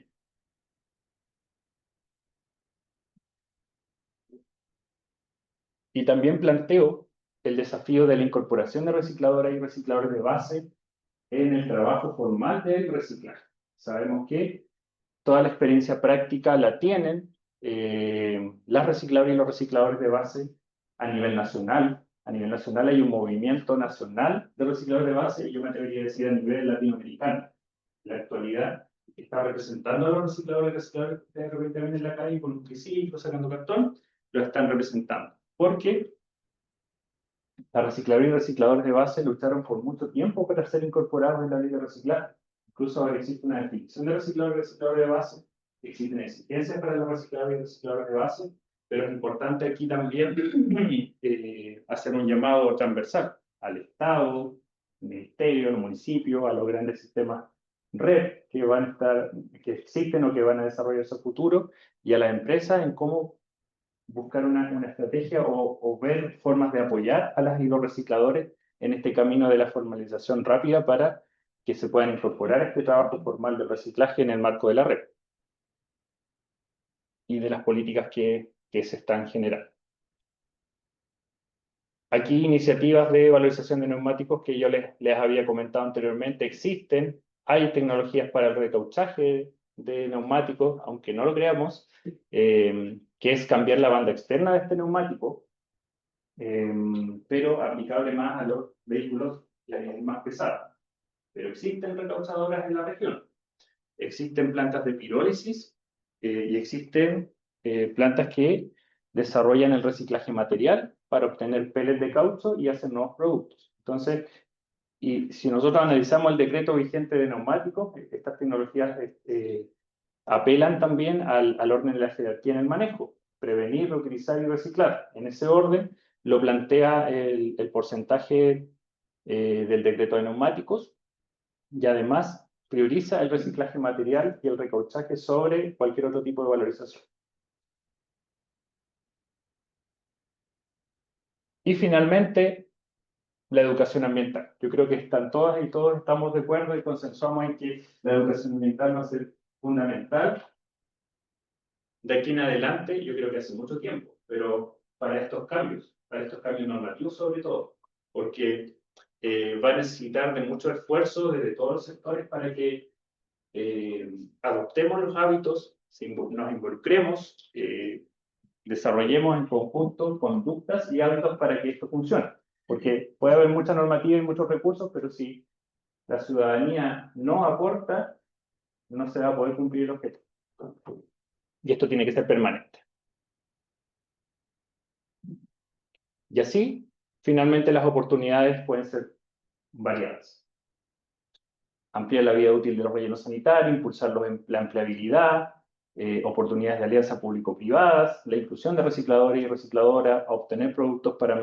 Y también planteo el desafío de la incorporación de recicladoras y recicladores de base en el trabajo formal del reciclaje. Sabemos que toda la experiencia práctica la tienen las recicladoras y los recicladores de base a nivel nacional. A nivel nacional hay un movimiento nacional de recicladores de base, y yo me atrevería a decir a nivel latinoamericano. En la actualidad está representando a los recicladores y recicladores que de repente ven en la calle con un triciclo, sacando cartón, lo están representando. Porque las recicladoras y recicladores de base lucharon por mucho tiempo para ser incorporados en la ley de reciclaje. Incluso ahora existe una definición de reciclador y reciclador de base, existen exigencias para los recicladores y recicladores de base, pero es importante aquí también hacer un llamado transversal al Estado, al Ministerio, al municipio, a los grandes sistemas red que van a estar, que existen o que van a desarrollarse a futuro, y a las empresas en cómo buscar una estrategia o ver formas de apoyar a las y los recicladores en este camino de la formalización rápida para que se puedan incorporar a este trabajo formal de reciclaje en el marco de la red y de las políticas que se están generando. Aquí iniciativas de valorización de neumáticos que yo les había comentado anteriormente existen. Hay tecnologías para el recauchaje de neumáticos, aunque no lo creamos, que es cambiar la banda externa de este neumático, pero aplicable más a los vehículos más pesados. Pero existen recauchadoras en la región. Existen plantas de pirólisis y existen plantas que desarrollan el reciclaje material para obtener pellets de caucho y hacer nuevos productos. Entonces, y si nosotros analizamos el decreto vigente de neumáticos, estas tecnologías apelan también al orden de la jerarquía en el manejo: prevenir, reutilizar y reciclar. En ese orden lo plantea el porcentaje del decreto de neumáticos, y además prioriza el reciclaje material y el recauchaje sobre cualquier otro tipo de valorización. Y finalmente, la educación ambiental. Yo creo que están todas y todos estamos de acuerdo y consensuamos en que la educación ambiental va a ser fundamental de aquí en adelante. Yo creo que hace mucho tiempo, pero para estos cambios normativos sobre todo, porque va a necesitar de mucho esfuerzo desde todos los sectores para que adoptemos los hábitos, nos involucremos, desarrollemos en conjunto conductas y hábitos para que esto funcione. Porque puede haber mucha normativa y muchos recursos, pero si la ciudadanía no aporta, no se va a poder cumplir el objetivo. Y esto tiene que ser permanente. Y así, finalmente, las oportunidades pueden ser variadas. Ampliar la vida útil de los rellenos sanitarios, impulsar la empleabilidad, oportunidades de alianza público-privadas, la inclusión de recicladores y recicladoras, a obtener productos para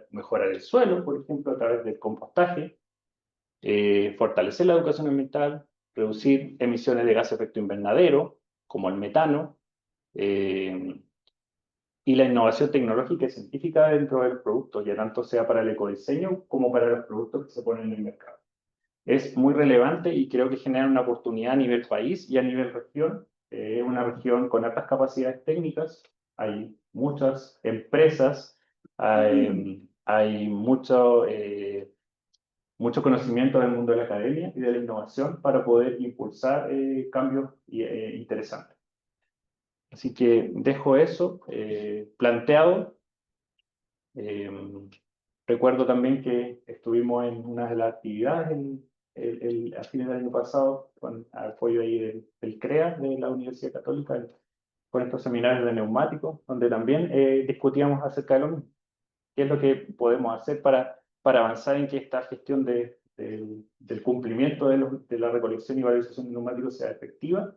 mejorar el suelo, por ejemplo, a través del compostaje, fortalecer la educación ambiental, reducir emisiones de gases de efecto invernadero, como el metano, y la innovación tecnológica y científica dentro del producto, ya tanto sea para el ecodiseño como para los productos que se ponen en el mercado. Es muy relevante y creo que genera una oportunidad a nivel país y a nivel región. Es una región con altas capacidades técnicas, hay muchas empresas, hay mucho conocimiento del mundo de la academia y de la innovación para poder impulsar cambios interesantes. Así que dejo eso planteado. Recuerdo también que estuvimos en una de las actividades a fines del año pasado con apoyo ahí del CREA de la Universidad Católica, con estos seminarios de neumáticos, donde también discutíamos acerca de lo mismo. ¿Qué es lo que podemos hacer para avanzar en que esta gestión del cumplimiento de la recolección y valorización de neumáticos sea efectiva?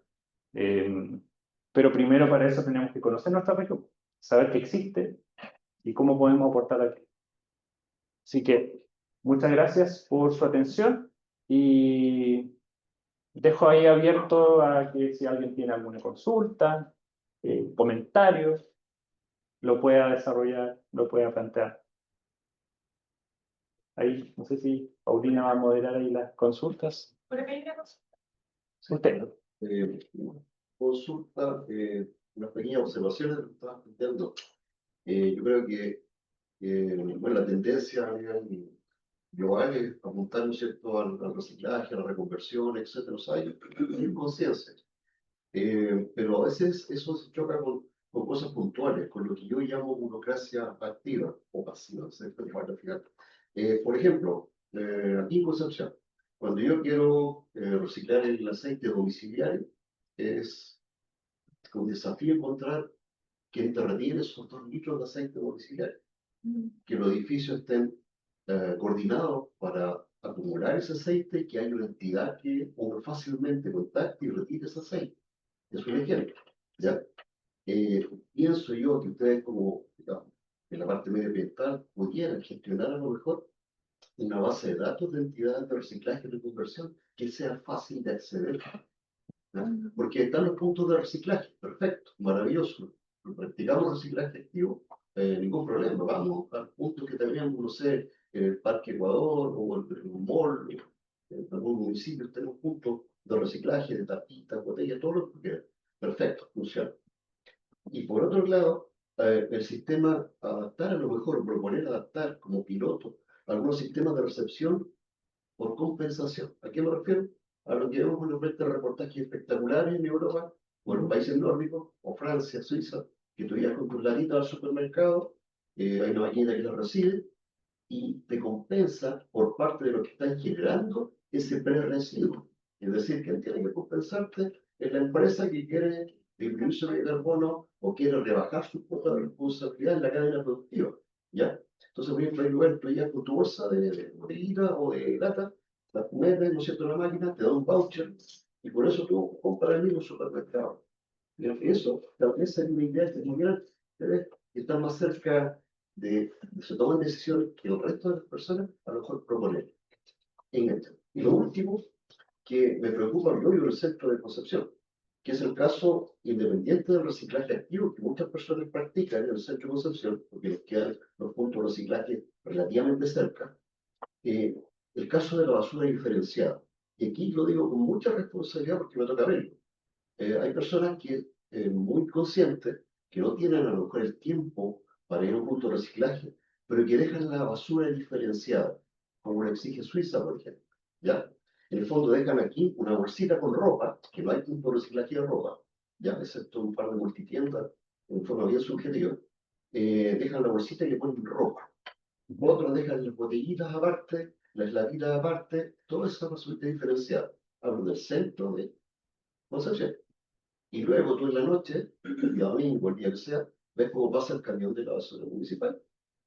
Pero primero, para eso tenemos que conocer nuestra región, saber que existe y cómo podemos aportar aquí. Así que muchas gracias por su atención y dejo ahí abierto a que si alguien tiene alguna consulta, comentarios, lo pueda desarrollar, lo pueda plantear. Ahí, no sé si Paulina va a moderar ahí las consultas. Por acá hay una cosa. Usted. Consulta, unas pequeñas observaciones de lo que estabas planteando. Yo creo que bueno, la tendencia a nivel global es apuntar, ¿no es cierto?, al reciclaje, a la reconversión, etcétera. O sea, hay conciencia. Pero a veces eso se choca con cosas puntuales, con lo que yo llamo burocracia activa o pasiva, no sé cómo calificar. Por ejemplo, aquí en Concepción, cuando yo quiero reciclar el aceite domiciliario, es un desafío encontrar quien te retire esos 2 litros de aceite domiciliario, que los edificios estén coordinados para acumular ese aceite y que haya una entidad que uno fácilmente contacte y retire ese aceite. Es un ejemplo, ¿ya? Pienso yo que ustedes como, digamos, en la parte medioambiental pudieran gestionar a lo mejor una base de datos de entidades de reciclaje y reconversión que sea fácil de acceder, ¿no? Porque están los puntos de reciclaje, perfecto, maravilloso. Practicamos reciclaje activo, ningún problema. Vamos al punto que teníamos, no sé, en el Parque Ecuador o en un mall, en algún municipio tenemos puntos de reciclaje de tapitas, botellas, todo lo que quieran. Perfecto, funciona. Y por otro lado, el sistema adaptar, a lo mejor proponer adaptar como piloto algunos sistemas de recepción por compensación. ¿A qué me refiero? A lo que vemos en los reportajes espectaculares en Europa, o en los países nórdicos, o Francia, Suiza, que tú llegas con tus latitas al supermercado, hay una máquina que la recibe, y te compensa por parte de lo que estás generando ese pre-residuo. Es decir, que tiene que compensarte es la empresa que quiere disminuir su huella de carbono o quiere rebajar su cuota de responsabilidad en la cadena productiva. ¿Ya? Entonces, por ejemplo, hay lugares que tú llegas con tu bolsa de botellita o de lata, la metes, ¿no es cierto?, en la máquina, te da un voucher y por eso tú compras el mismo supermercado. Y eso establece una idea que está más cerca de se toman decisiones que el resto de las personas a lo mejor proponen en esto. Y lo último que me preocupa, yo vivo en el centro de Concepción, que es el caso independiente del reciclaje activo que muchas personas practican en el centro de Concepción, porque les quedan los puntos de reciclaje relativamente cerca. El caso de la basura diferenciada. Y aquí lo digo con mucha responsabilidad porque me toca verlo. Hay personas que muy conscientes, que no tienen a lo mejor el tiempo para ir a un punto de reciclaje, pero que dejan la basura diferenciada, como lo exige Suiza, por ejemplo. ¿Ya? En el fondo dejan aquí una bolsita con ropa, que no hay punto de reciclaje de ropa, ya excepto un par de multitiendas, en forma bien subjetiva, dejan la bolsita y le ponen ropa. Otros dejan las botellitas aparte, las latitas aparte, toda esa basura diferenciada. Hablo del centro de Concepción. Y luego tú en la noche, el día domingo, el día que sea, ves cómo pasa el camión de la basura municipal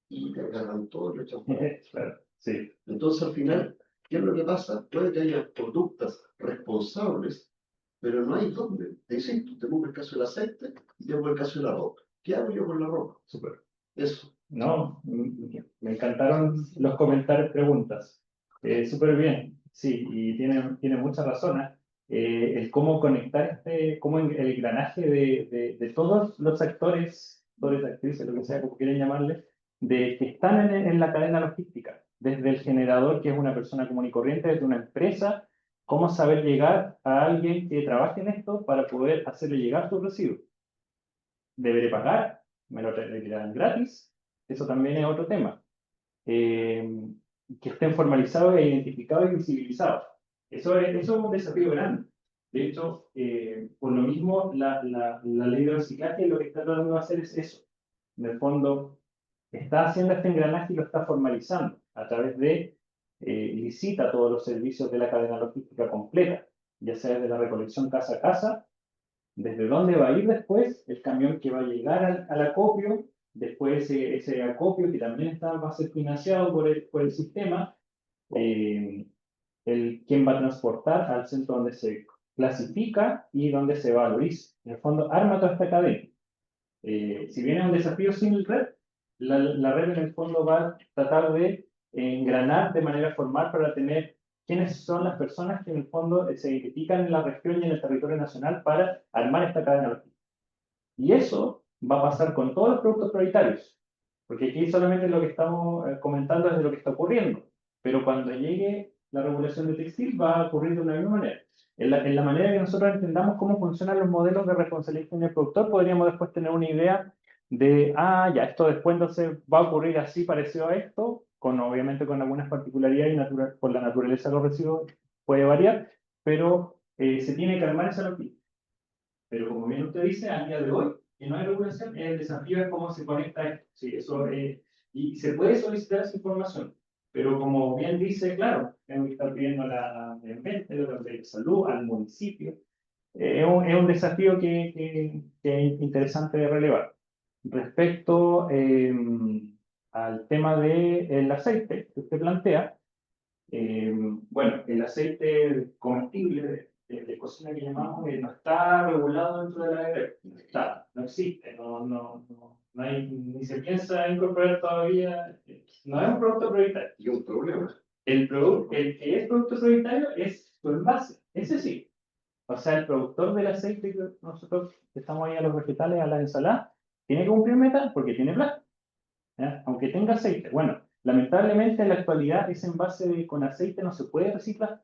y te agarran todo y lo echan fuera. Claro, sí. Entonces al final, ¿qué es lo que pasa? Puede que haya conductas responsables, pero no hay dónde. Te insisto, tengo el caso del aceite y tengo el caso de la ropa. ¿Qué hago yo con la ropa? Súper. Eso. No, me encantaron los comentarios, preguntas. Súper bien, sí, y tiene mucha razón. El cómo conectar cómo el engranaje de todos los actores, actrices, lo que sea, como quieren llamarle, que están en la cadena logística, desde el generador, que es una persona común y corriente, desde una empresa, cómo saber llegar a alguien que trabaje en esto para poder hacerle llegar sus residuos. ¿Deberé pagar? ¿Me lo retirarán gratis? Eso también es otro tema. Que estén formalizados e identificados y visibilizados. Eso es un desafío grande. De hecho, por lo mismo, la ley de reciclaje lo que está tratando de hacer es eso. En el fondo, está haciendo este engranaje y lo está formalizando a través de licita todos los servicios de la cadena logística completa, ya sea desde la recolección casa a casa, desde dónde va a ir después el camión que va a llegar al acopio, después ese acopio que también va a ser financiado por el sistema, quién va a transportar al centro donde se clasifica y donde se valoriza. En el fondo, arma toda esta cadena. Si viene un desafío sin red, la red en el fondo va a tratar de engranar de manera formal para tener quiénes son las personas que en el fondo se identifican en la región y en el territorio nacional para armar esta cadena logística. Y eso va a pasar con todos los productos prioritarios, porque aquí solamente lo que estamos comentando es de lo que está ocurriendo, pero cuando llegue la regulación de textil va a ocurrir de una misma manera. En la manera que nosotros entendamos cómo funcionan los modelos de responsabilidad en el productor, podríamos después tener una idea ya, esto después entonces va a ocurrir así parecido a esto, obviamente con algunas particularidades y por la naturaleza de los residuos puede variar, pero se tiene que armar esa logística. Pero como bien usted dice, al día de hoy, que no hay regulación, el desafío es cómo se conecta esto. Sí, eso, y se puede solicitar esa información, pero como bien dice, claro, tengo que estar pidiendo a la de salud, al municipio. Es un desafío que es interesante de relevar. Respecto al tema del aceite que usted plantea, bueno, el aceite comestible de cocina que llamamos no está regulado dentro de la AREP. No está, no existe, no hay, ni se piensa incorporar todavía, no es un producto prioritario. Y un problema. El que es producto prioritario es su envase, ese sí. O sea, el productor del aceite que nosotros estamos ahí a los vegetales, a la ensalada, tiene que cumplir meta porque tiene plástico, ¿ya? Aunque tenga aceite. Bueno, lamentablemente en la actualidad ese envase con aceite no se puede reciclar.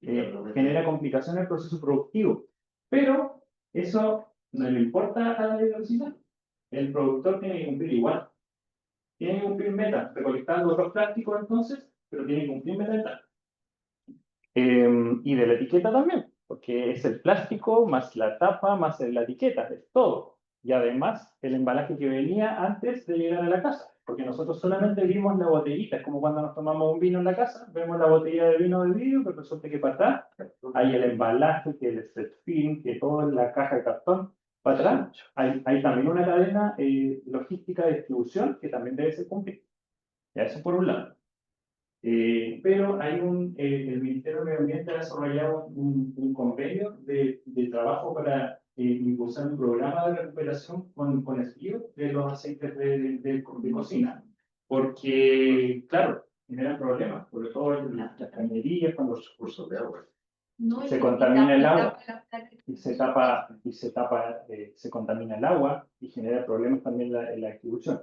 Genera complicaciones en el proceso productivo. Pero eso no le importa a la biodiversidad. El productor tiene que cumplir igual. Tiene que cumplir metas, recolectando otros plásticos entonces, pero tiene que cumplir metas. Y de la etiqueta también, porque es el plástico más la tapa más la etiqueta, es todo. Y además el embalaje que venía antes de llegar a la casa, porque nosotros solamente vimos la botellita, es como cuando nos tomamos un vino en la casa, vemos la botella de vino de vidrio, pero resulta que para atrás hay el embalaje, que el set film, que todo en la caja de cartón. Para atrás hay también una cadena logística de distribución que también debe ser cumplida. Ya eso por un lado. Pero el Ministerio de Medio Ambiente ha desarrollado un convenio de trabajo para impulsar un programa de recuperación con estilo de los aceites de cocina, porque, claro, generan problemas, sobre todo en las cañerías, cuando Los cursos de agua. No, se y- contamina el agua y se contamina el agua y genera problemas también en la distribución.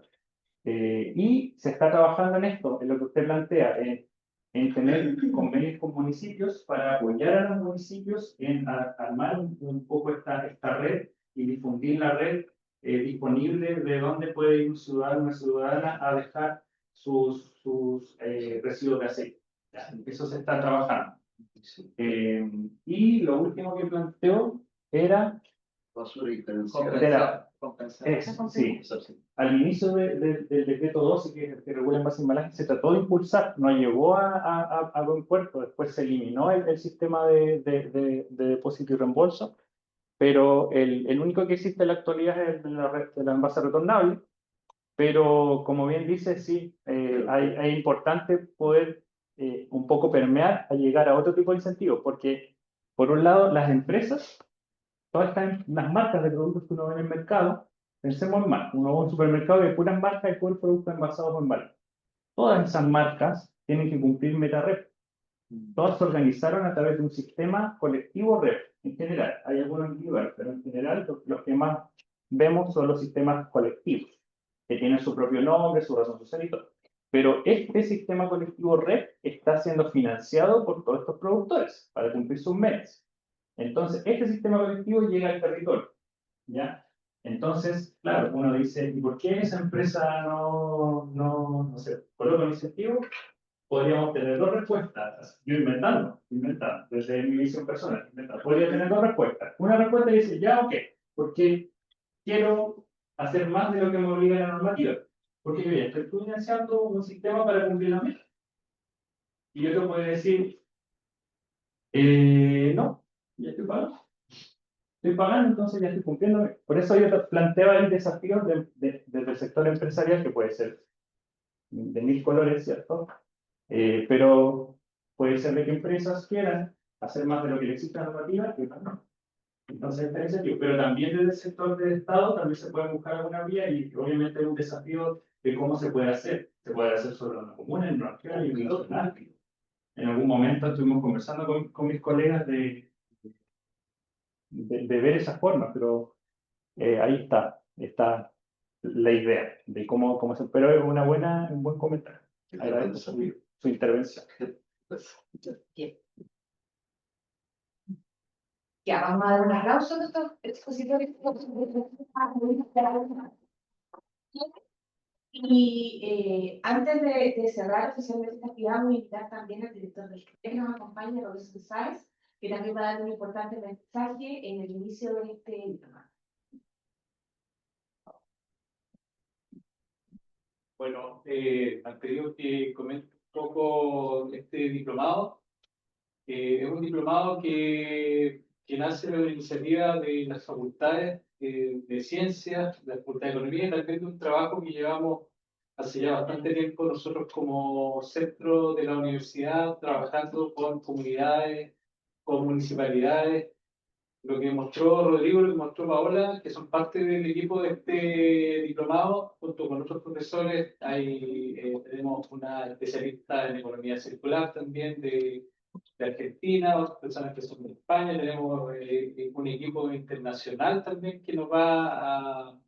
Y se está trabajando en esto, en lo que usted plantea, en tener convenios con municipios para apoyar a los municipios en armar un poco esta red y difundir la red disponible de dónde puede ir un ciudadano o una ciudadana a dejar sus residuos de aceite. Ya, eso se está trabajando. Y lo último que planteó era Basura diferenciada. de la, sí, Exacto. al inicio del decreto 12 que regula envases y embalajes se trató de impulsar, no llegó a buen puerto, después se eliminó el sistema de depósito y reembolso, pero el único que existe en la actualidad es el de la red de la envase retornable, pero como bien dice, sí, es importante poder un poco permear a llegar a otro tipo de incentivos, porque por un lado las empresas todas las marcas de productos que uno ve en el mercado, pensemos en marcas. Uno va a un supermercado de puras marcas y puros productos envasados o embalados. Todas esas marcas tienen que cumplir MetaRep. Todas se organizaron a través de un sistema colectivo REP. En general, hay algunos individuales, pero en general los que más vemos son los sistemas colectivos, que tienen su propio nombre, su razón social y todo. Pero este sistema colectivo REP está siendo financiado por todos estos productores para cumplir sus metas. Entonces, este sistema colectivo llega al territorio, ¿ya? Entonces, claro, uno dice, ¿y por qué esa empresa no sé, coloca un incentivo? Podríamos tener dos respuestas. Yo inventando, desde mi visión personal, inventando. Podría tener dos respuestas. Una respuesta dice, ya, ok, porque quiero hacer más de lo que me obliga la normativa. Porque yo ya estoy financiando un sistema para cumplir la meta. Y otro puede decir, no, ya estoy pagando. Estoy pagando, entonces ya estoy cumpliendo. Por eso yo te planteo ahí desafíos desde el sector empresarial, que puede ser de mil colores, ¿cierto? Pero puede ser de que empresas quieran hacer más de lo que le existe la normativa y otras no. Entonces, está ese sentido. Pero también desde el sector del Estado también se puede buscar alguna vía y obviamente hay un desafío de cómo se puede hacer. Se puede hacer sobre una comuna, en regional y en nacional. En algún momento estuvimos conversando con mis colegas de ver esa forma, pero ahí está la idea de cómo se. Pero es un buen comentario. Agradezco su intervención. Bien. Ya, vamos a dar un aplauso a nuestros expositores. Y antes de cerrar oficialmente esta actividad, voy a invitar también al director del CRE que nos acompaña, Roberto Sáez, que también va a dar un importante mensaje en el inicio de este diplomado. Bueno, han pedido que comente un poco este diplomado. Es un diplomado que nace de una iniciativa de las facultades de ciencias, de la Facultad de Economía, y también de un trabajo que llevamos hace ya bastante tiempo nosotros como centro de la universidad, trabajando con comunidades, con municipalidades. Lo que mostró Rodrigo, lo que mostró Paola, que son parte del equipo de este diplomado, junto con otros profesores. Tenemos una especialista en economía circular también de Argentina, otras personas que son de España. Tenemos un equipo internacional también que nos va a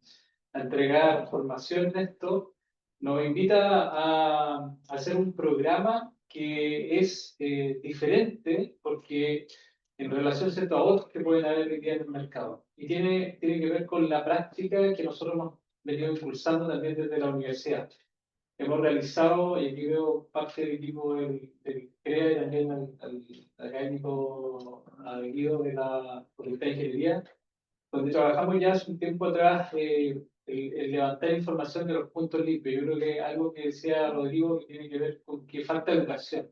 entregar formación en esto. Nos invita a hacer un programa que es diferente porque en relación, ¿cierto?, a otros que pueden haber hoy día en el mercado. Y tiene que ver con la práctica que nosotros hemos venido impulsando también desde la universidad. Hemos realizado, y aquí veo parte del equipo del CREA y también al académico Guido de la Facultad de Ingeniería, donde trabajamos ya hace un tiempo atrás el levantar información de los puntos limpios. Yo creo que algo que decía Rodrigo que tiene que ver con que falta educación.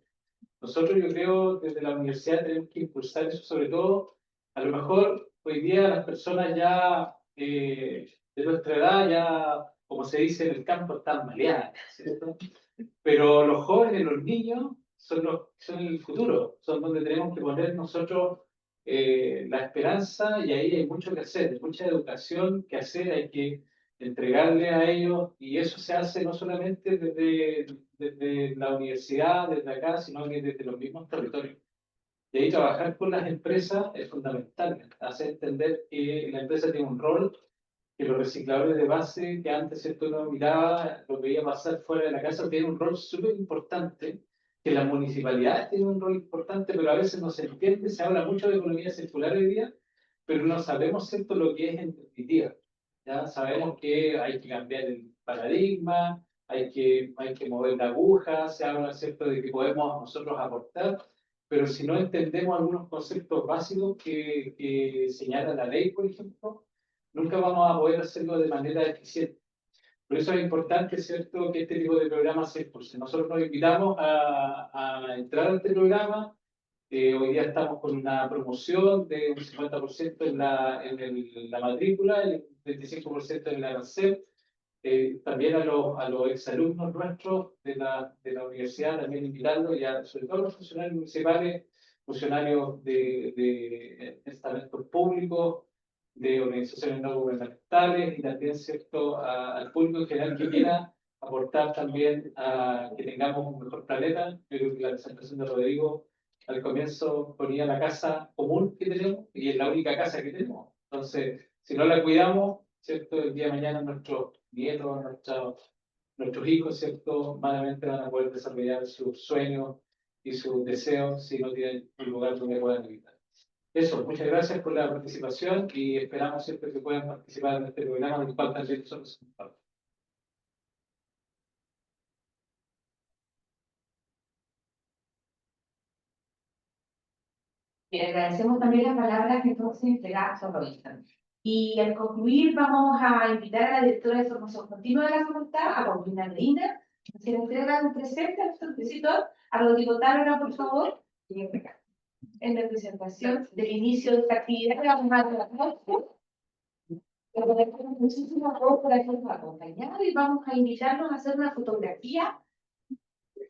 Nosotros, yo creo, desde la universidad tenemos que impulsar eso, sobre todo, a lo mejor hoy día las personas ya de nuestra edad, ya, como se dice en el campo, están maleadas, ¿cierto? Pero los jóvenes, los niños, son el futuro, son donde tenemos que poner nosotros la esperanza, y ahí hay mucho que hacer, hay mucha educación que hacer, hay que entregarle a ellos, y eso se hace no solamente desde la universidad, desde acá, sino que desde los mismos territorios. Y ahí trabajar con las empresas es fundamental, hacer entender que la empresa tiene un rol, que los recicladores de base, que antes, ¿cierto?, uno miraba, lo veía pasar fuera de la casa, tienen un rol súper importante, que las municipalidades tienen un rol importante, pero a veces no se entiende. Se habla mucho de economía circular hoy día, pero no sabemos, ¿cierto?, lo que es en definitiva. Ya sabemos que hay que cambiar el paradigma, hay que mover la aguja, se habla, ¿cierto?, de que podemos nosotros aportar, pero si no entendemos algunos conceptos básicos que señala la ley, por ejemplo, nunca vamos a poder hacerlo de manera eficiente. Por eso es importante, ¿cierto?, que este tipo de programas se impulsen. Nosotros nos invitamos a entrar a este programa. Hoy día estamos con una promoción de un 50% en la matrícula y un 25% en el arancel. También a los exalumnos nuestros de la universidad, también invitarlos, y sobre todo a los funcionarios municipales, funcionarios de estamentos públicos, de organizaciones no gubernamentales, y también, ¿cierto?, al público en general que quiera aportar también a que tengamos un mejor planeta. Yo creo que la presentación de Rodrigo al comienzo ponía la casa común que tenemos, y es la única casa que tenemos. Entonces, si no la cuidamos, ¿cierto?, el día de mañana nuestros nietos, nuestros hijos, ¿cierto?, malamente van a poder desarrollar sus sueños y sus deseos si no tienen un lugar donde puedan habitar. Eso, muchas gracias por la participación y esperamos siempre que puedan participar en este programa del cual también somos parte. Le agradecemos también las palabras que entonces entregadas a Robinson. Y al concluir, vamos a invitar a la directora de formación continua de la facultad, a Paulina Reina, que se le entrega un presente a nuestro expositor, a Rodrigo Tárrega, por favor, en la presentación del inicio de esta actividad que vamos a trabajar. Muchísimas gracias por habernos acompañado y vamos a invitarnos a hacer una fotografía.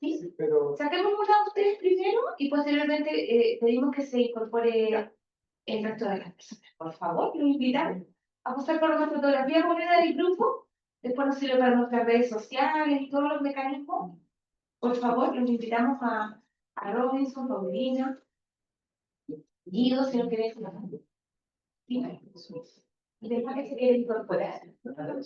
¿Sí? Pero... Saquemos una de ustedes primero y posteriormente pedimos que se incorpore el resto de las personas. Por favor, los invitamos a pasar por una fotografía moneda del grupo. Después nos sirve para nuestras redes sociales y todos los mecanismos. Por favor, los invitamos a Robinson, Paulina, Guido, si no querés. Y después que se quiere incorporar. Por favor.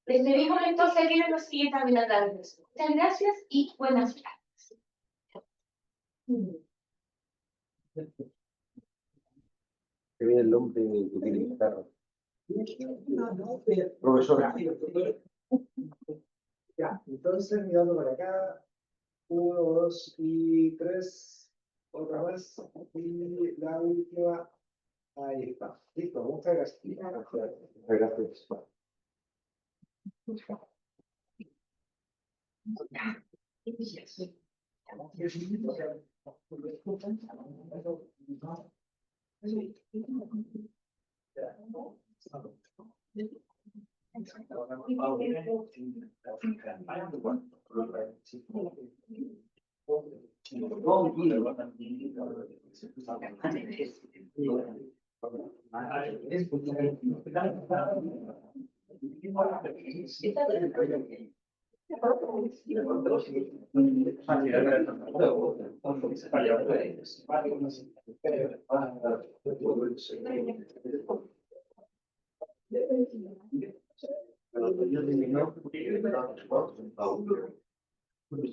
Les pedimos entonces a quienes nos siguen también a través de eso. Muchas gracias y buenas tardes. Que viene el hombre que tiene guitarra. Profesor. Ya, entonces mirando para acá, 1, 2 y 3, otra más, y la última, ahí está. Listo, muchas gracias. Gracias. Pero yo terminé porque estaba en cuarto, en la